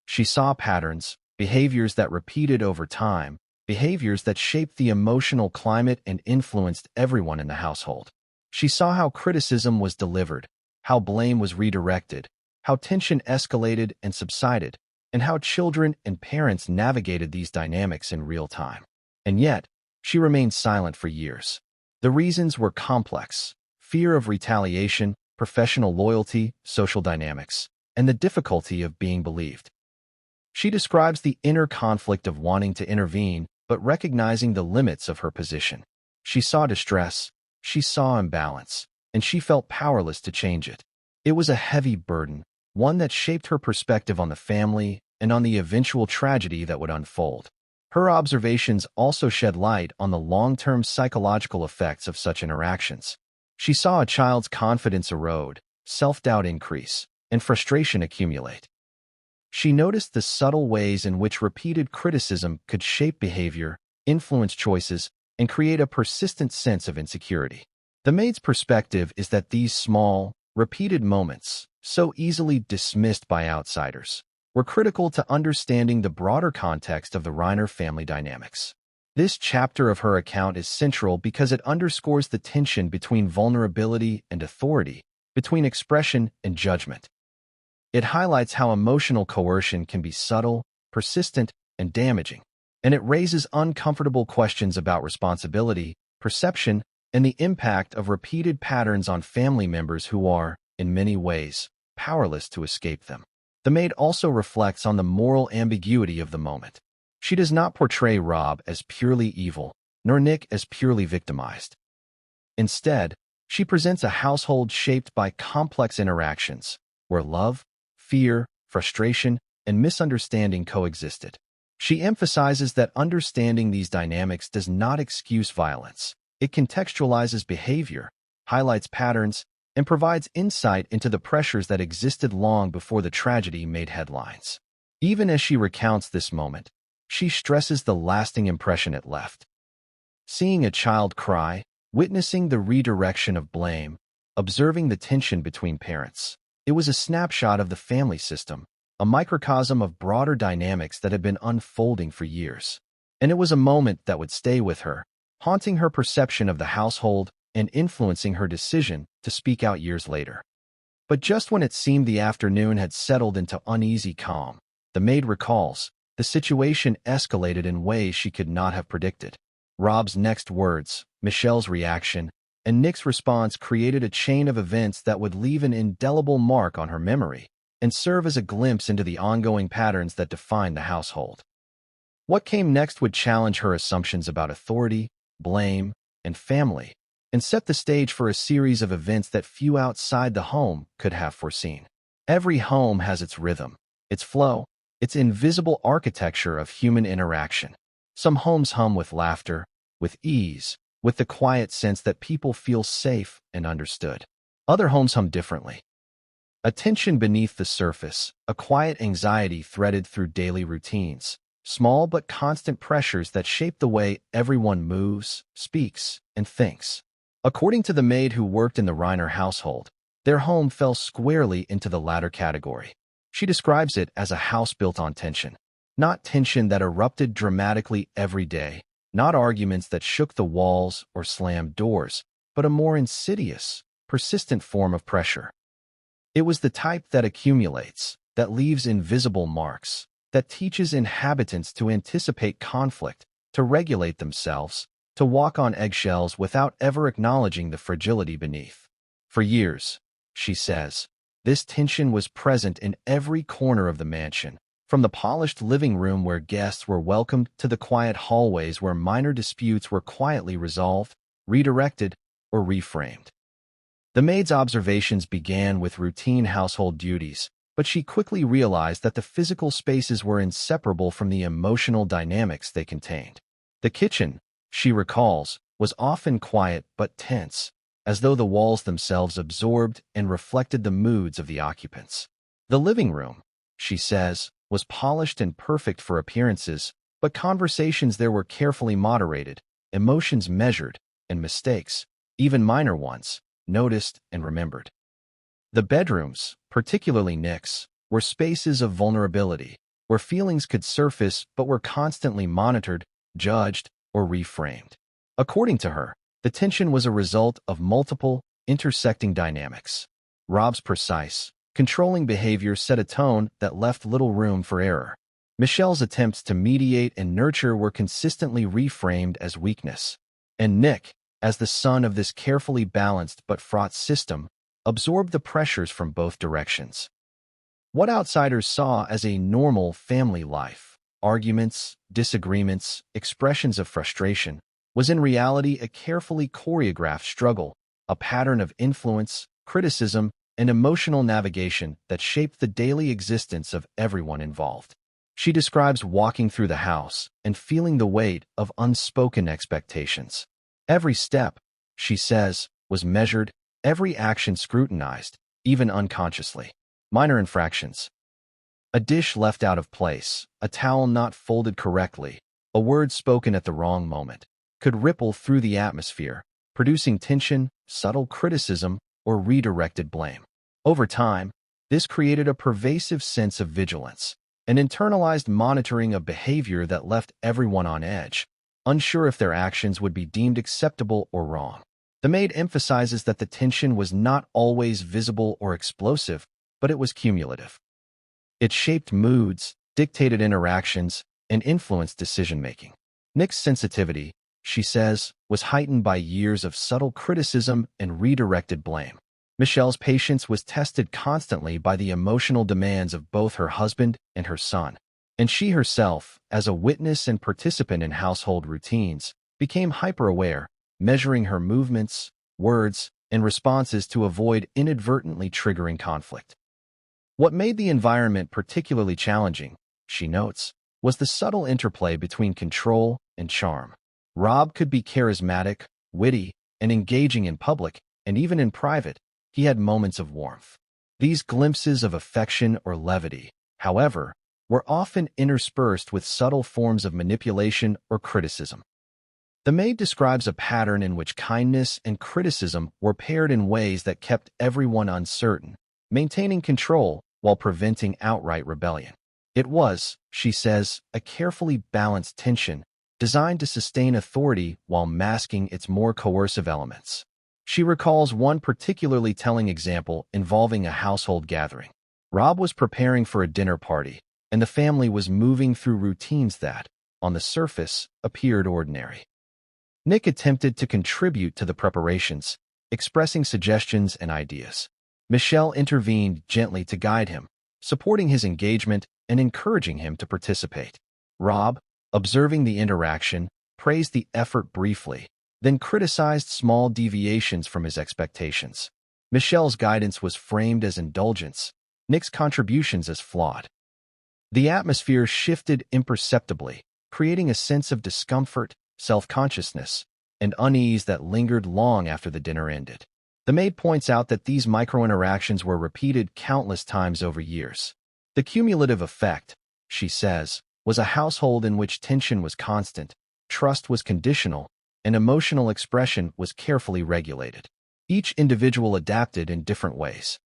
She saw patterns, behaviors that repeated over time, behaviors that shaped the emotional climate and influenced everyone in the household. She saw how criticism was delivered, how blame was redirected, how tension escalated and subsided, and how children and parents navigated these dynamics in real time. And yet, she remained silent for years. The reasons were complex: fear of retaliation, professional loyalty, social dynamics, and the difficulty of being believed. She describes the inner conflict of wanting to intervene, but recognizing the limits of her position. She saw distress, she saw imbalance, and she felt powerless to change it. It was a heavy burden, one that shaped her perspective on the family and on the eventual tragedy that would unfold. Her observations also shed light on the long-term psychological effects of such interactions. She saw a child's confidence erode, self-doubt increase, and frustration accumulate. She noticed the subtle ways in which repeated criticism could shape behavior, influence choices, and create a persistent sense of insecurity. The maid's perspective is that these small, repeated moments, so easily dismissed by outsiders, were critical to understanding the broader context of the Reiner family dynamics. This chapter of her account is central because it underscores the tension between vulnerability and authority, between expression and judgment. It highlights how emotional coercion can be subtle, persistent, and damaging, and it raises uncomfortable questions about responsibility, perception, and the impact of repeated patterns on family members who are, in many ways, powerless to escape them. The Maid also reflects on the moral ambiguity of the moment. She does not portray Rob as purely evil, nor Nick as purely victimized. Instead, she presents a household shaped by complex interactions, where love, fear, frustration, and misunderstanding coexisted. She emphasizes that understanding these dynamics does not excuse violence. It contextualizes behavior, highlights patterns, and provides insight into the pressures that existed long before the tragedy made headlines. Even as she recounts this moment, she stresses the lasting impression it left. Seeing a child cry, witnessing the redirection of blame, observing the tension between parents. It was a snapshot of the family system, a microcosm of broader dynamics that had been unfolding for years. And it was a moment that would stay with her, haunting her perception of the household and influencing her decision to speak out years later. But just when it seemed the afternoon had settled into uneasy calm, the Maid recalls, the situation escalated in ways she could not have predicted. Rob's next words, Michelle's reaction, and Nick's response created a chain of events that would leave an indelible mark on her memory and serve as a glimpse into the ongoing patterns that define the household. What came next would challenge her assumptions about authority, blame, and family, and set the stage for a series of events that few outside the home could have foreseen. Every home has its rhythm, its flow, its invisible architecture of human interaction. Some homes hum with laughter, with ease, with the quiet sense that people feel safe and understood. Other homes hum differently. A tension beneath the surface, a quiet anxiety threaded through daily routines, small but constant pressures that shape the way everyone moves, speaks, and thinks. According to the maid who worked in the Reiner household, their home fell squarely into the latter category. She describes it as a house built on tension. Not tension that erupted dramatically every day, not arguments that shook the walls or slammed doors, but a more insidious, persistent form of pressure. It was the type that accumulates, that leaves invisible marks, that teaches inhabitants to anticipate conflict, to regulate themselves, to walk on eggshells without ever acknowledging the fragility beneath. For years, she says, this tension was present in every corner of the mansion, from the polished living room where guests were welcomed to the quiet hallways where minor disputes were quietly resolved, redirected, or reframed. The maid's observations began with routine household duties, but she quickly realized that the physical spaces were inseparable from the emotional dynamics they contained. The kitchen, she recalls, was often quiet but tense, as though the walls themselves absorbed and reflected the moods of the occupants. The living room, she says, was polished and perfect for appearances, but conversations there were carefully moderated, emotions measured, and mistakes, even minor ones, noticed and remembered. The bedrooms, particularly Nick's, were spaces of vulnerability, where feelings could surface but were constantly monitored, judged, or reframed. According to her, the tension was a result of multiple, intersecting dynamics. Rob's precise, controlling behavior set a tone that left little room for error. Michelle's attempts to mediate and nurture were consistently reframed as weakness. And Nick, as the son of this carefully balanced but fraught system, absorbed the pressures from both directions. What outsiders saw as a normal family life, arguments, disagreements, expressions of frustration, was in reality a carefully choreographed struggle, a pattern of influence, criticism, and emotional navigation that shaped the daily existence of everyone involved. She describes walking through the house and feeling the weight of unspoken expectations. Every step, she says, was measured, every action scrutinized, even unconsciously. Minor infractions. A dish left out of place, a towel not folded correctly, a word spoken at the wrong moment, could ripple through the atmosphere, producing tension, subtle criticism, or redirected blame. Over time, this created a pervasive sense of vigilance, an internalized monitoring of behavior that left everyone on edge, unsure if their actions would be deemed acceptable or wrong. The maid emphasizes that the tension was not always visible or explosive, but it was cumulative. It shaped moods, dictated interactions, and influenced decision-making. Nick's sensitivity, she says, was heightened by years of subtle criticism and redirected blame. Michelle's patience was tested constantly by the emotional demands of both her husband and her son. And she herself, as a witness and participant in household routines, became hyper-aware, measuring her movements, words, and responses to avoid inadvertently triggering conflict. What made the environment particularly challenging, she notes, was the subtle interplay between control and charm. Rob could be charismatic, witty, and engaging in public, and even in private, he had moments of warmth. These glimpses of affection or levity, however, were often interspersed with subtle forms of manipulation or criticism. The Maid describes a pattern in which kindness and criticism were paired in ways that kept everyone uncertain, maintaining control while preventing outright rebellion. It was, she says, a carefully balanced tension designed to sustain authority while masking its more coercive elements. She recalls one particularly telling example involving a household gathering. Rob was preparing for a dinner party, and the family was moving through routines that, on the surface, appeared ordinary. Nick attempted to contribute to the preparations, expressing suggestions and ideas. Michelle intervened gently to guide him, supporting his engagement and encouraging him to participate. Rob, observing the interaction, praised the effort briefly, then criticized small deviations from his expectations. Michelle's guidance was framed as indulgence, Nick's contributions as flawed. The atmosphere shifted imperceptibly, creating a sense of discomfort, self-consciousness, and unease that lingered long after the dinner ended. The Maid points out that these micro-interactions were repeated countless times over years. The cumulative effect, she says, was a household in which tension was constant, trust was conditional, and emotional expression was carefully regulated. Each individual adapted in different ways.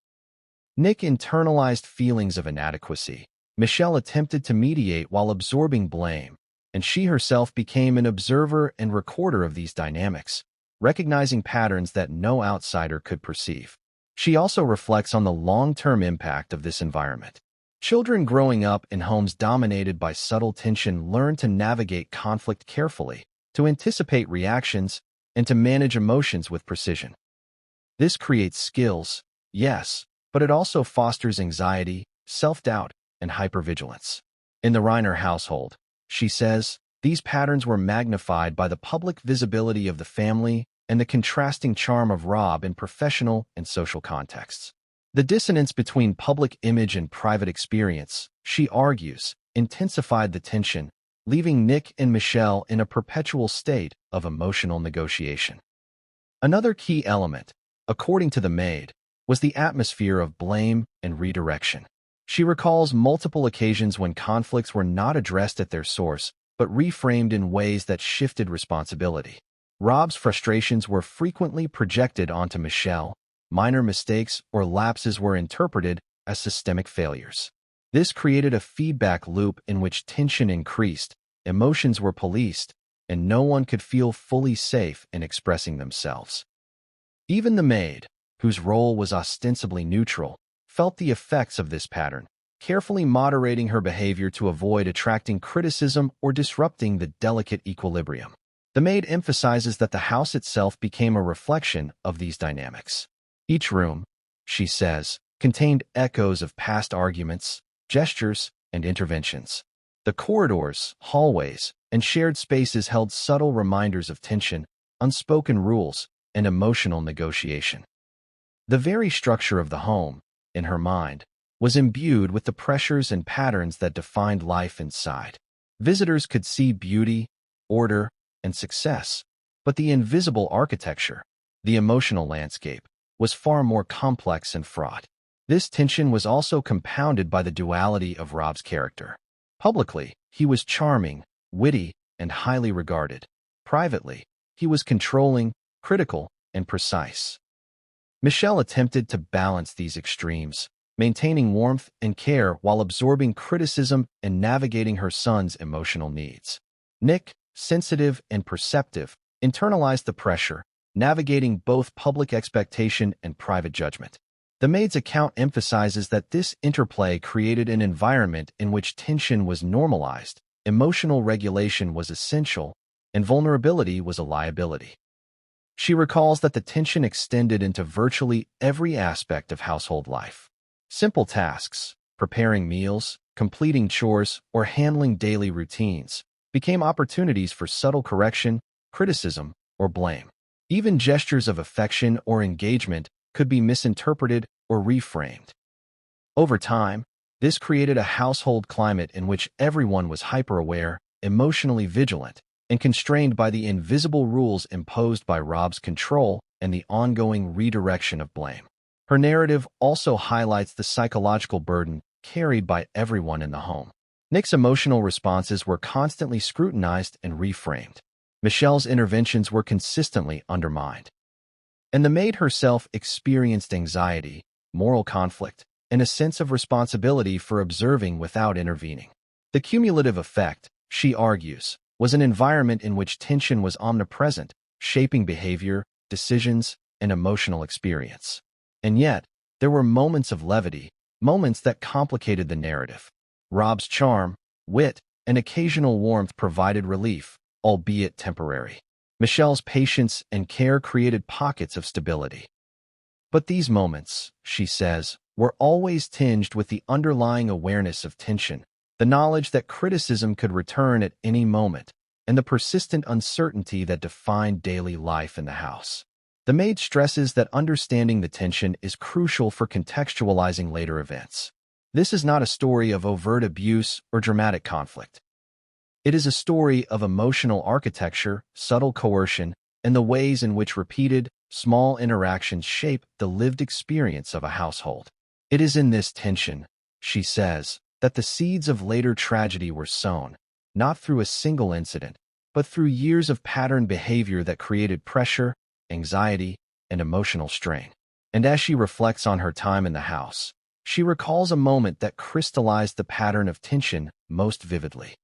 Nick internalized feelings of inadequacy. Michelle attempted to mediate while absorbing blame, and she herself became an observer and recorder of these dynamics, recognizing patterns that no outsider could perceive. She also reflects on the long-term impact of this environment. Children growing up in homes dominated by subtle tension learn to navigate conflict carefully, to anticipate reactions, and to manage emotions with precision. This creates skills, yes, but it also fosters anxiety, self-doubt, and hypervigilance. In the Reiner household, she says, these patterns were magnified by the public visibility of the family and the contrasting charm of Rob in professional and social contexts. The dissonance between public image and private experience, she argues, intensified the tension, leaving Nick and Michelle in a perpetual state of emotional negotiation. Another key element, according to the Maid, was the atmosphere of blame and redirection. She recalls multiple occasions when conflicts were not addressed at their source, but reframed in ways that shifted responsibility. Rob's frustrations were frequently projected onto Michelle. Minor mistakes or lapses were interpreted as systemic failures. This created a feedback loop in which tension increased, emotions were policed, and no one could feel fully safe in expressing themselves. Even the Maid, whose role was ostensibly neutral, felt the effects of this pattern, carefully moderating her behavior to avoid attracting criticism or disrupting the delicate equilibrium. The Maid emphasizes that the house itself became a reflection of these dynamics. Each room, she says, contained echoes of past arguments, gestures, and interventions. The corridors, hallways, and shared spaces held subtle reminders of tension, unspoken rules, and emotional negotiation. The very structure of the home, in her mind, was imbued with the pressures and patterns that defined life inside. Visitors could see beauty, order, and success, but the invisible architecture, the emotional landscape, was far more complex and fraught. This tension was also compounded by the duality of Rob's character. Publicly, he was charming, witty, and highly regarded. Privately, he was controlling, critical, and precise. Michelle attempted to balance these extremes, maintaining warmth and care while absorbing criticism and navigating her son's emotional needs. Nick, sensitive and perceptive, internalized the pressure, navigating both public expectation and private judgment. The maid's account emphasizes that this interplay created an environment in which tension was normalized, emotional regulation was essential, and vulnerability was a liability. She recalls that the tension extended into virtually every aspect of household life. Simple tasks, preparing meals, completing chores, or handling daily routines, became opportunities for subtle correction, criticism, or blame. Even gestures of affection or engagement could be misinterpreted or reframed. Over time, this created a household climate in which everyone was hyper-aware, emotionally vigilant, and constrained by the invisible rules imposed by Rob's control and the ongoing redirection of blame. Her narrative also highlights the psychological burden carried by everyone in the home. Nick's emotional responses were constantly scrutinized and reframed. Michelle's interventions were consistently undermined. And the maid herself experienced anxiety, moral conflict, and a sense of responsibility for observing without intervening. The cumulative effect, she argues, was an environment in which tension was omnipresent, shaping behavior, decisions, and emotional experience. And yet, there were moments of levity, moments that complicated the narrative. Rob's charm, wit, and occasional warmth provided relief, albeit temporary. Michelle's patience and care created pockets of stability. But these moments, she says, were always tinged with the underlying awareness of tension, the knowledge that criticism could return at any moment, and the persistent uncertainty that defined daily life in the house. The maid stresses that understanding the tension is crucial for contextualizing later events. This is not a story of overt abuse or dramatic conflict. It is a story of emotional architecture, subtle coercion, and the ways in which repeated, small interactions shape the lived experience of a household. It is in this tension, she says, that the seeds of later tragedy were sown, not through a single incident, but through years of patterned behavior that created pressure, anxiety, and emotional strain. And as she reflects on her time in the house, she recalls a moment that crystallized the pattern of tension most vividly.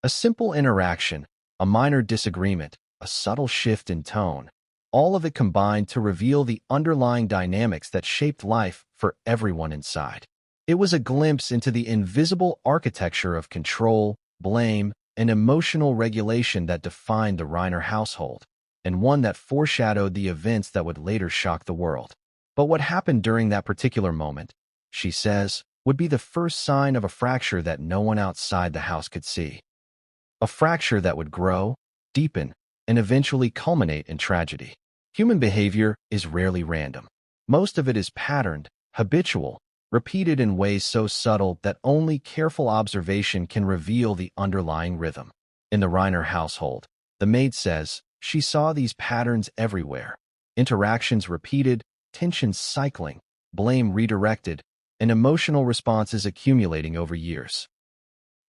A simple interaction, a minor disagreement, a subtle shift in tone, all of it combined to reveal the underlying dynamics that shaped life for everyone inside. It was a glimpse into the invisible architecture of control, blame, and emotional regulation that defined the Reiner household, and one that foreshadowed the events that would later shock the world. But what happened during that particular moment, she says, would be the first sign of a fracture that no one outside the house could see. A fracture that would grow, deepen, and eventually culminate in tragedy. Human behavior is rarely random. Most of it is patterned, habitual, repeated in ways so subtle that only careful observation can reveal the underlying rhythm. In the Reiner household, the maid says, she saw these patterns everywhere. Interactions repeated, tensions cycling, blame redirected, and emotional responses accumulating over years.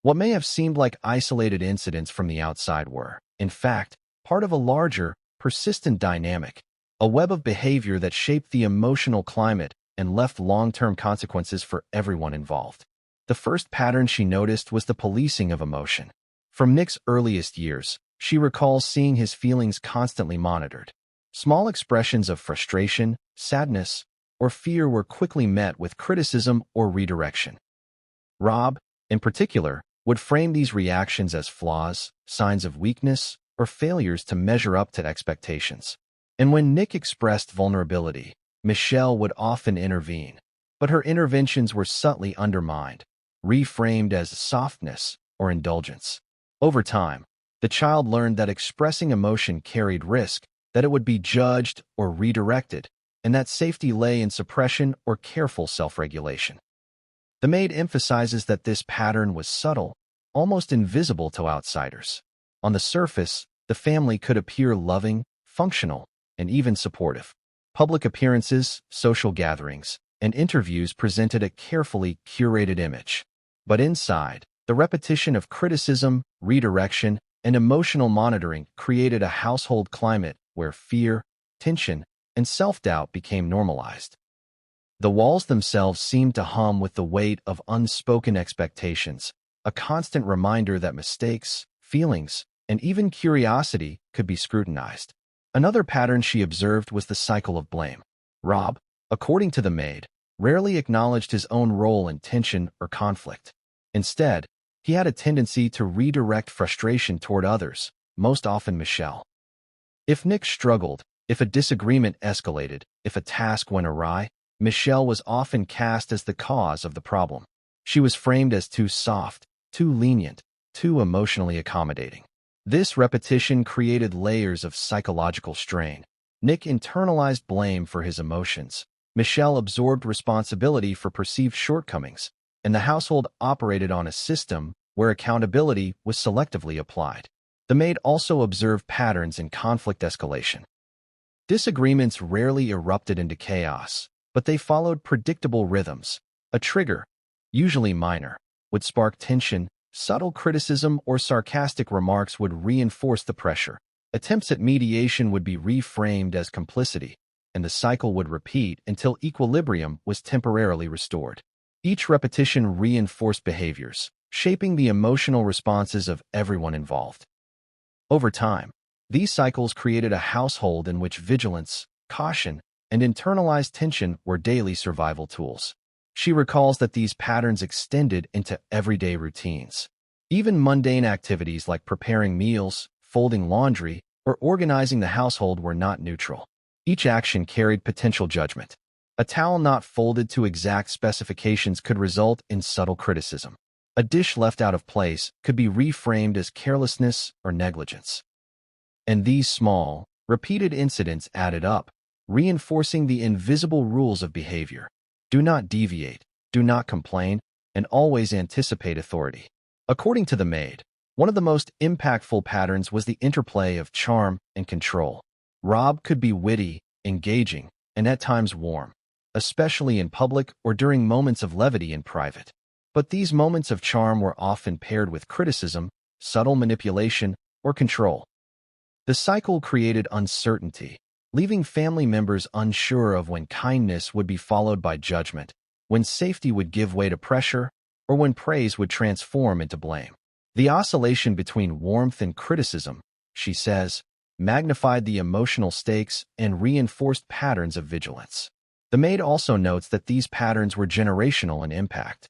What may have seemed like isolated incidents from the outside were, in fact, part of a larger, persistent dynamic, a web of behavior that shaped the emotional climate and left long-term consequences for everyone involved. The first pattern she noticed was the policing of emotion. From Nick's earliest years, she recalls seeing his feelings constantly monitored. Small expressions of frustration, sadness, or fear were quickly met with criticism or redirection. Rob, in particular, would frame these reactions as flaws, signs of weakness, or failures to measure up to expectations. And when Nick expressed vulnerability, Michelle would often intervene, but her interventions were subtly undermined, reframed as softness or indulgence. Over time, the child learned that expressing emotion carried risk, that it would be judged or redirected, and that safety lay in suppression or careful self-regulation. The maid emphasizes that this pattern was subtle, almost invisible to outsiders. On the surface, the family could appear loving, functional, and even supportive. Public appearances, social gatherings, and interviews presented a carefully curated image. But inside, the repetition of criticism, redirection, and emotional monitoring created a household climate where fear, tension, and self-doubt became normalized. The walls themselves seemed to hum with the weight of unspoken expectations, a constant reminder that mistakes, feelings, and even curiosity could be scrutinized. Another pattern she observed was the cycle of blame. Rob, according to the maid, rarely acknowledged his own role in tension or conflict. Instead, he had a tendency to redirect frustration toward others, most often Michelle. If Nick struggled, if a disagreement escalated, if a task went awry, Michelle was often cast as the cause of the problem. She was framed as too soft, too lenient, too emotionally accommodating. This repetition created layers of psychological strain. Nick internalized blame for his emotions. Michelle absorbed responsibility for perceived shortcomings, and the household operated on a system where accountability was selectively applied. The maid also observed patterns in conflict escalation. Disagreements rarely erupted into chaos, but they followed predictable rhythms. A trigger, usually minor, would spark tension. Subtle criticism or sarcastic remarks would reinforce the pressure. Attempts at mediation would be reframed as complicity, and the cycle would repeat until equilibrium was temporarily restored. Each repetition reinforced behaviors, shaping the emotional responses of everyone involved. Over time, these cycles created a household in which vigilance, caution, and internalized tension were daily survival tools. She recalls that these patterns extended into everyday routines. Even mundane activities like preparing meals, folding laundry, or organizing the household were not neutral. Each action carried potential judgment. A towel not folded to exact specifications could result in subtle criticism. A dish left out of place could be reframed as carelessness or negligence. And these small, repeated incidents added up, reinforcing the invisible rules of behavior. Do not deviate, do not complain, and always anticipate authority. According to the maid, one of the most impactful patterns was the interplay of charm and control. Rob could be witty, engaging, and at times warm, especially in public or during moments of levity in private. But these moments of charm were often paired with criticism, subtle manipulation, or control. The cycle created uncertainty, leaving family members unsure of when kindness would be followed by judgment, when safety would give way to pressure, or when praise would transform into blame. The oscillation between warmth and criticism, she says, magnified the emotional stakes and reinforced patterns of vigilance. The maid also notes that these patterns were generational in impact.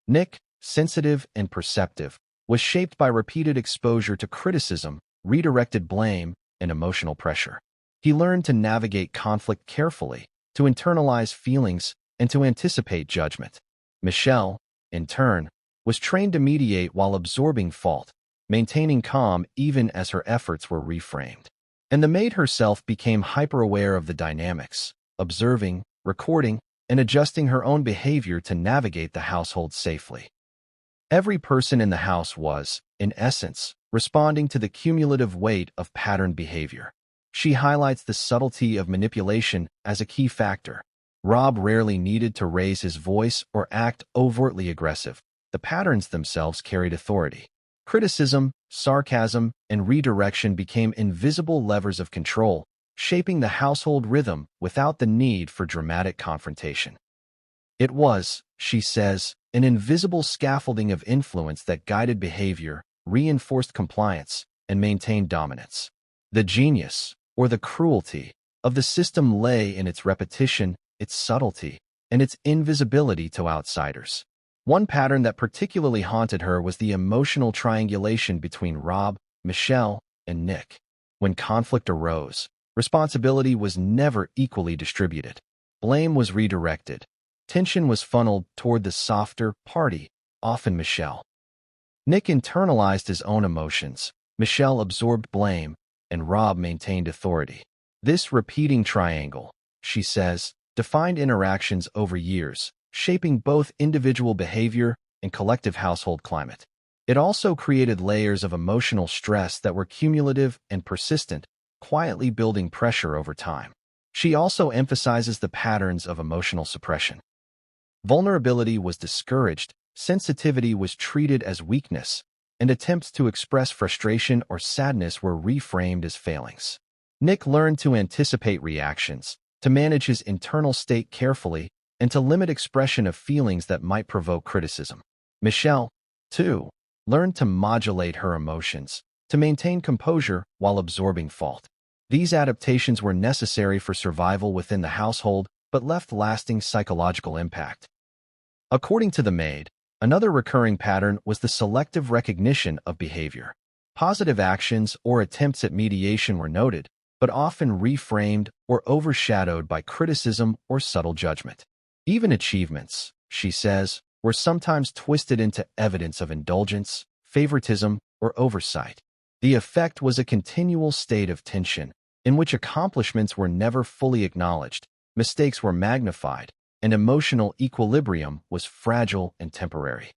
Nick, sensitive and perceptive, was shaped by repeated exposure to criticism, redirected blame, and emotional pressure. He learned to navigate conflict carefully, to internalize feelings, and to anticipate judgment. Michelle, in turn, was trained to mediate while absorbing fault, maintaining calm even as her efforts were reframed. And the maid herself became hyper-aware of the dynamics, observing, recording, and adjusting her own behavior to navigate the household safely. Every person in the house was, in essence, responding to the cumulative weight of patterned behavior. She highlights the subtlety of manipulation as a key factor. Rob rarely needed to raise his voice or act overtly aggressive. The patterns themselves carried authority. Criticism, sarcasm, and redirection became invisible levers of control, shaping the household rhythm without the need for dramatic confrontation. It was, she says, an invisible scaffolding of influence that guided behavior, reinforced compliance, and maintained dominance. The genius, or the cruelty, of the system lay in its repetition, its subtlety, and its invisibility to outsiders. One pattern that particularly haunted her was the emotional triangulation between Rob, Michelle, and Nick. When conflict arose, responsibility was never equally distributed. Blame was redirected. Tension was funneled toward the softer party, often Michelle. Nick internalized his own emotions, Michelle absorbed blame, and Rob maintained authority. This repeating triangle, she says, defined interactions over years, shaping both individual behavior and collective household climate. It also created layers of emotional stress that were cumulative and persistent, quietly building pressure over time. She also emphasizes the patterns of emotional suppression. Vulnerability was discouraged, sensitivity was treated as weakness, and attempts to express frustration or sadness were reframed as failings. Nick learned to anticipate reactions, to manage his internal state carefully, and to limit expression of feelings that might provoke criticism. Michelle, too, learned to modulate her emotions, to maintain composure while absorbing fault. These adaptations were necessary for survival within the household but left lasting psychological impact. According to the Maid, another recurring pattern was the selective recognition of behavior. Positive actions or attempts at mediation were noted, but often reframed or overshadowed by criticism or subtle judgment. Even achievements, she says, were sometimes twisted into evidence of indulgence, favoritism, or oversight. The effect was a continual state of tension, in which accomplishments were never fully acknowledged, mistakes were magnified, and emotional equilibrium was fragile and temporary.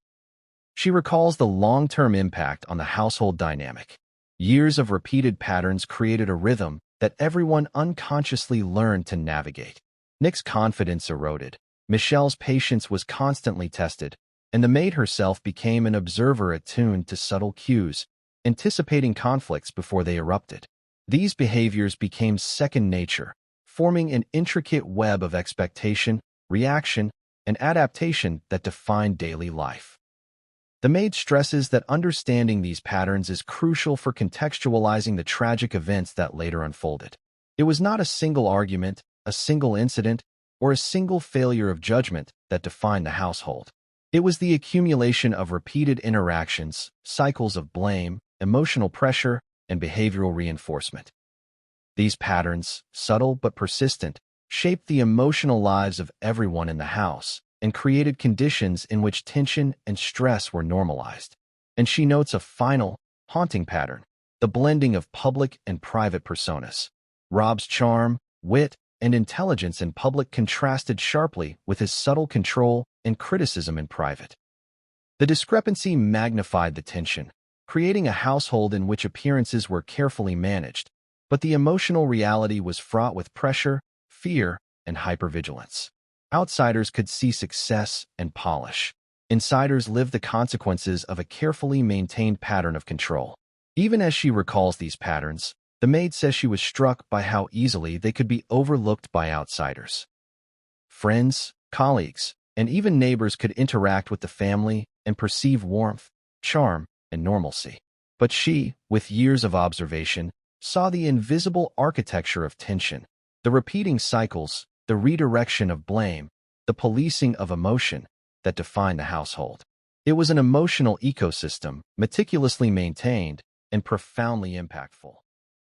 She recalls the long-term impact on the household dynamic. Years of repeated patterns created a rhythm that everyone unconsciously learned to navigate. Nick's confidence eroded, Michelle's patience was constantly tested, and the maid herself became an observer attuned to subtle cues, anticipating conflicts before they erupted. These behaviors became second nature, forming an intricate web of expectation, reaction, and adaptation that defined daily life. The Maid stresses that understanding these patterns is crucial for contextualizing the tragic events that later unfolded. It was not a single argument, a single incident, or a single failure of judgment that defined the household. It was the accumulation of repeated interactions, cycles of blame, emotional pressure, and behavioral reinforcement. These patterns, subtle but persistent, shaped the emotional lives of everyone in the house and created conditions in which tension and stress were normalized. And she notes a final, haunting pattern, the blending of public and private personas. Rob's charm, wit, and intelligence in public contrasted sharply with his subtle control and criticism in private. The discrepancy magnified the tension, creating a household in which appearances were carefully managed, but the emotional reality was fraught with pressure, fear, and hypervigilance. Outsiders could see success and polish. Insiders lived the consequences of a carefully maintained pattern of control. Even as she recalls these patterns, the Maid says she was struck by how easily they could be overlooked by outsiders. Friends, colleagues, and even neighbors could interact with the family and perceive warmth, charm, and normalcy. But she, with years of observation, saw the invisible architecture of tension, the repeating cycles, the redirection of blame, the policing of emotion that defined the household. It was an emotional ecosystem, meticulously maintained and profoundly impactful.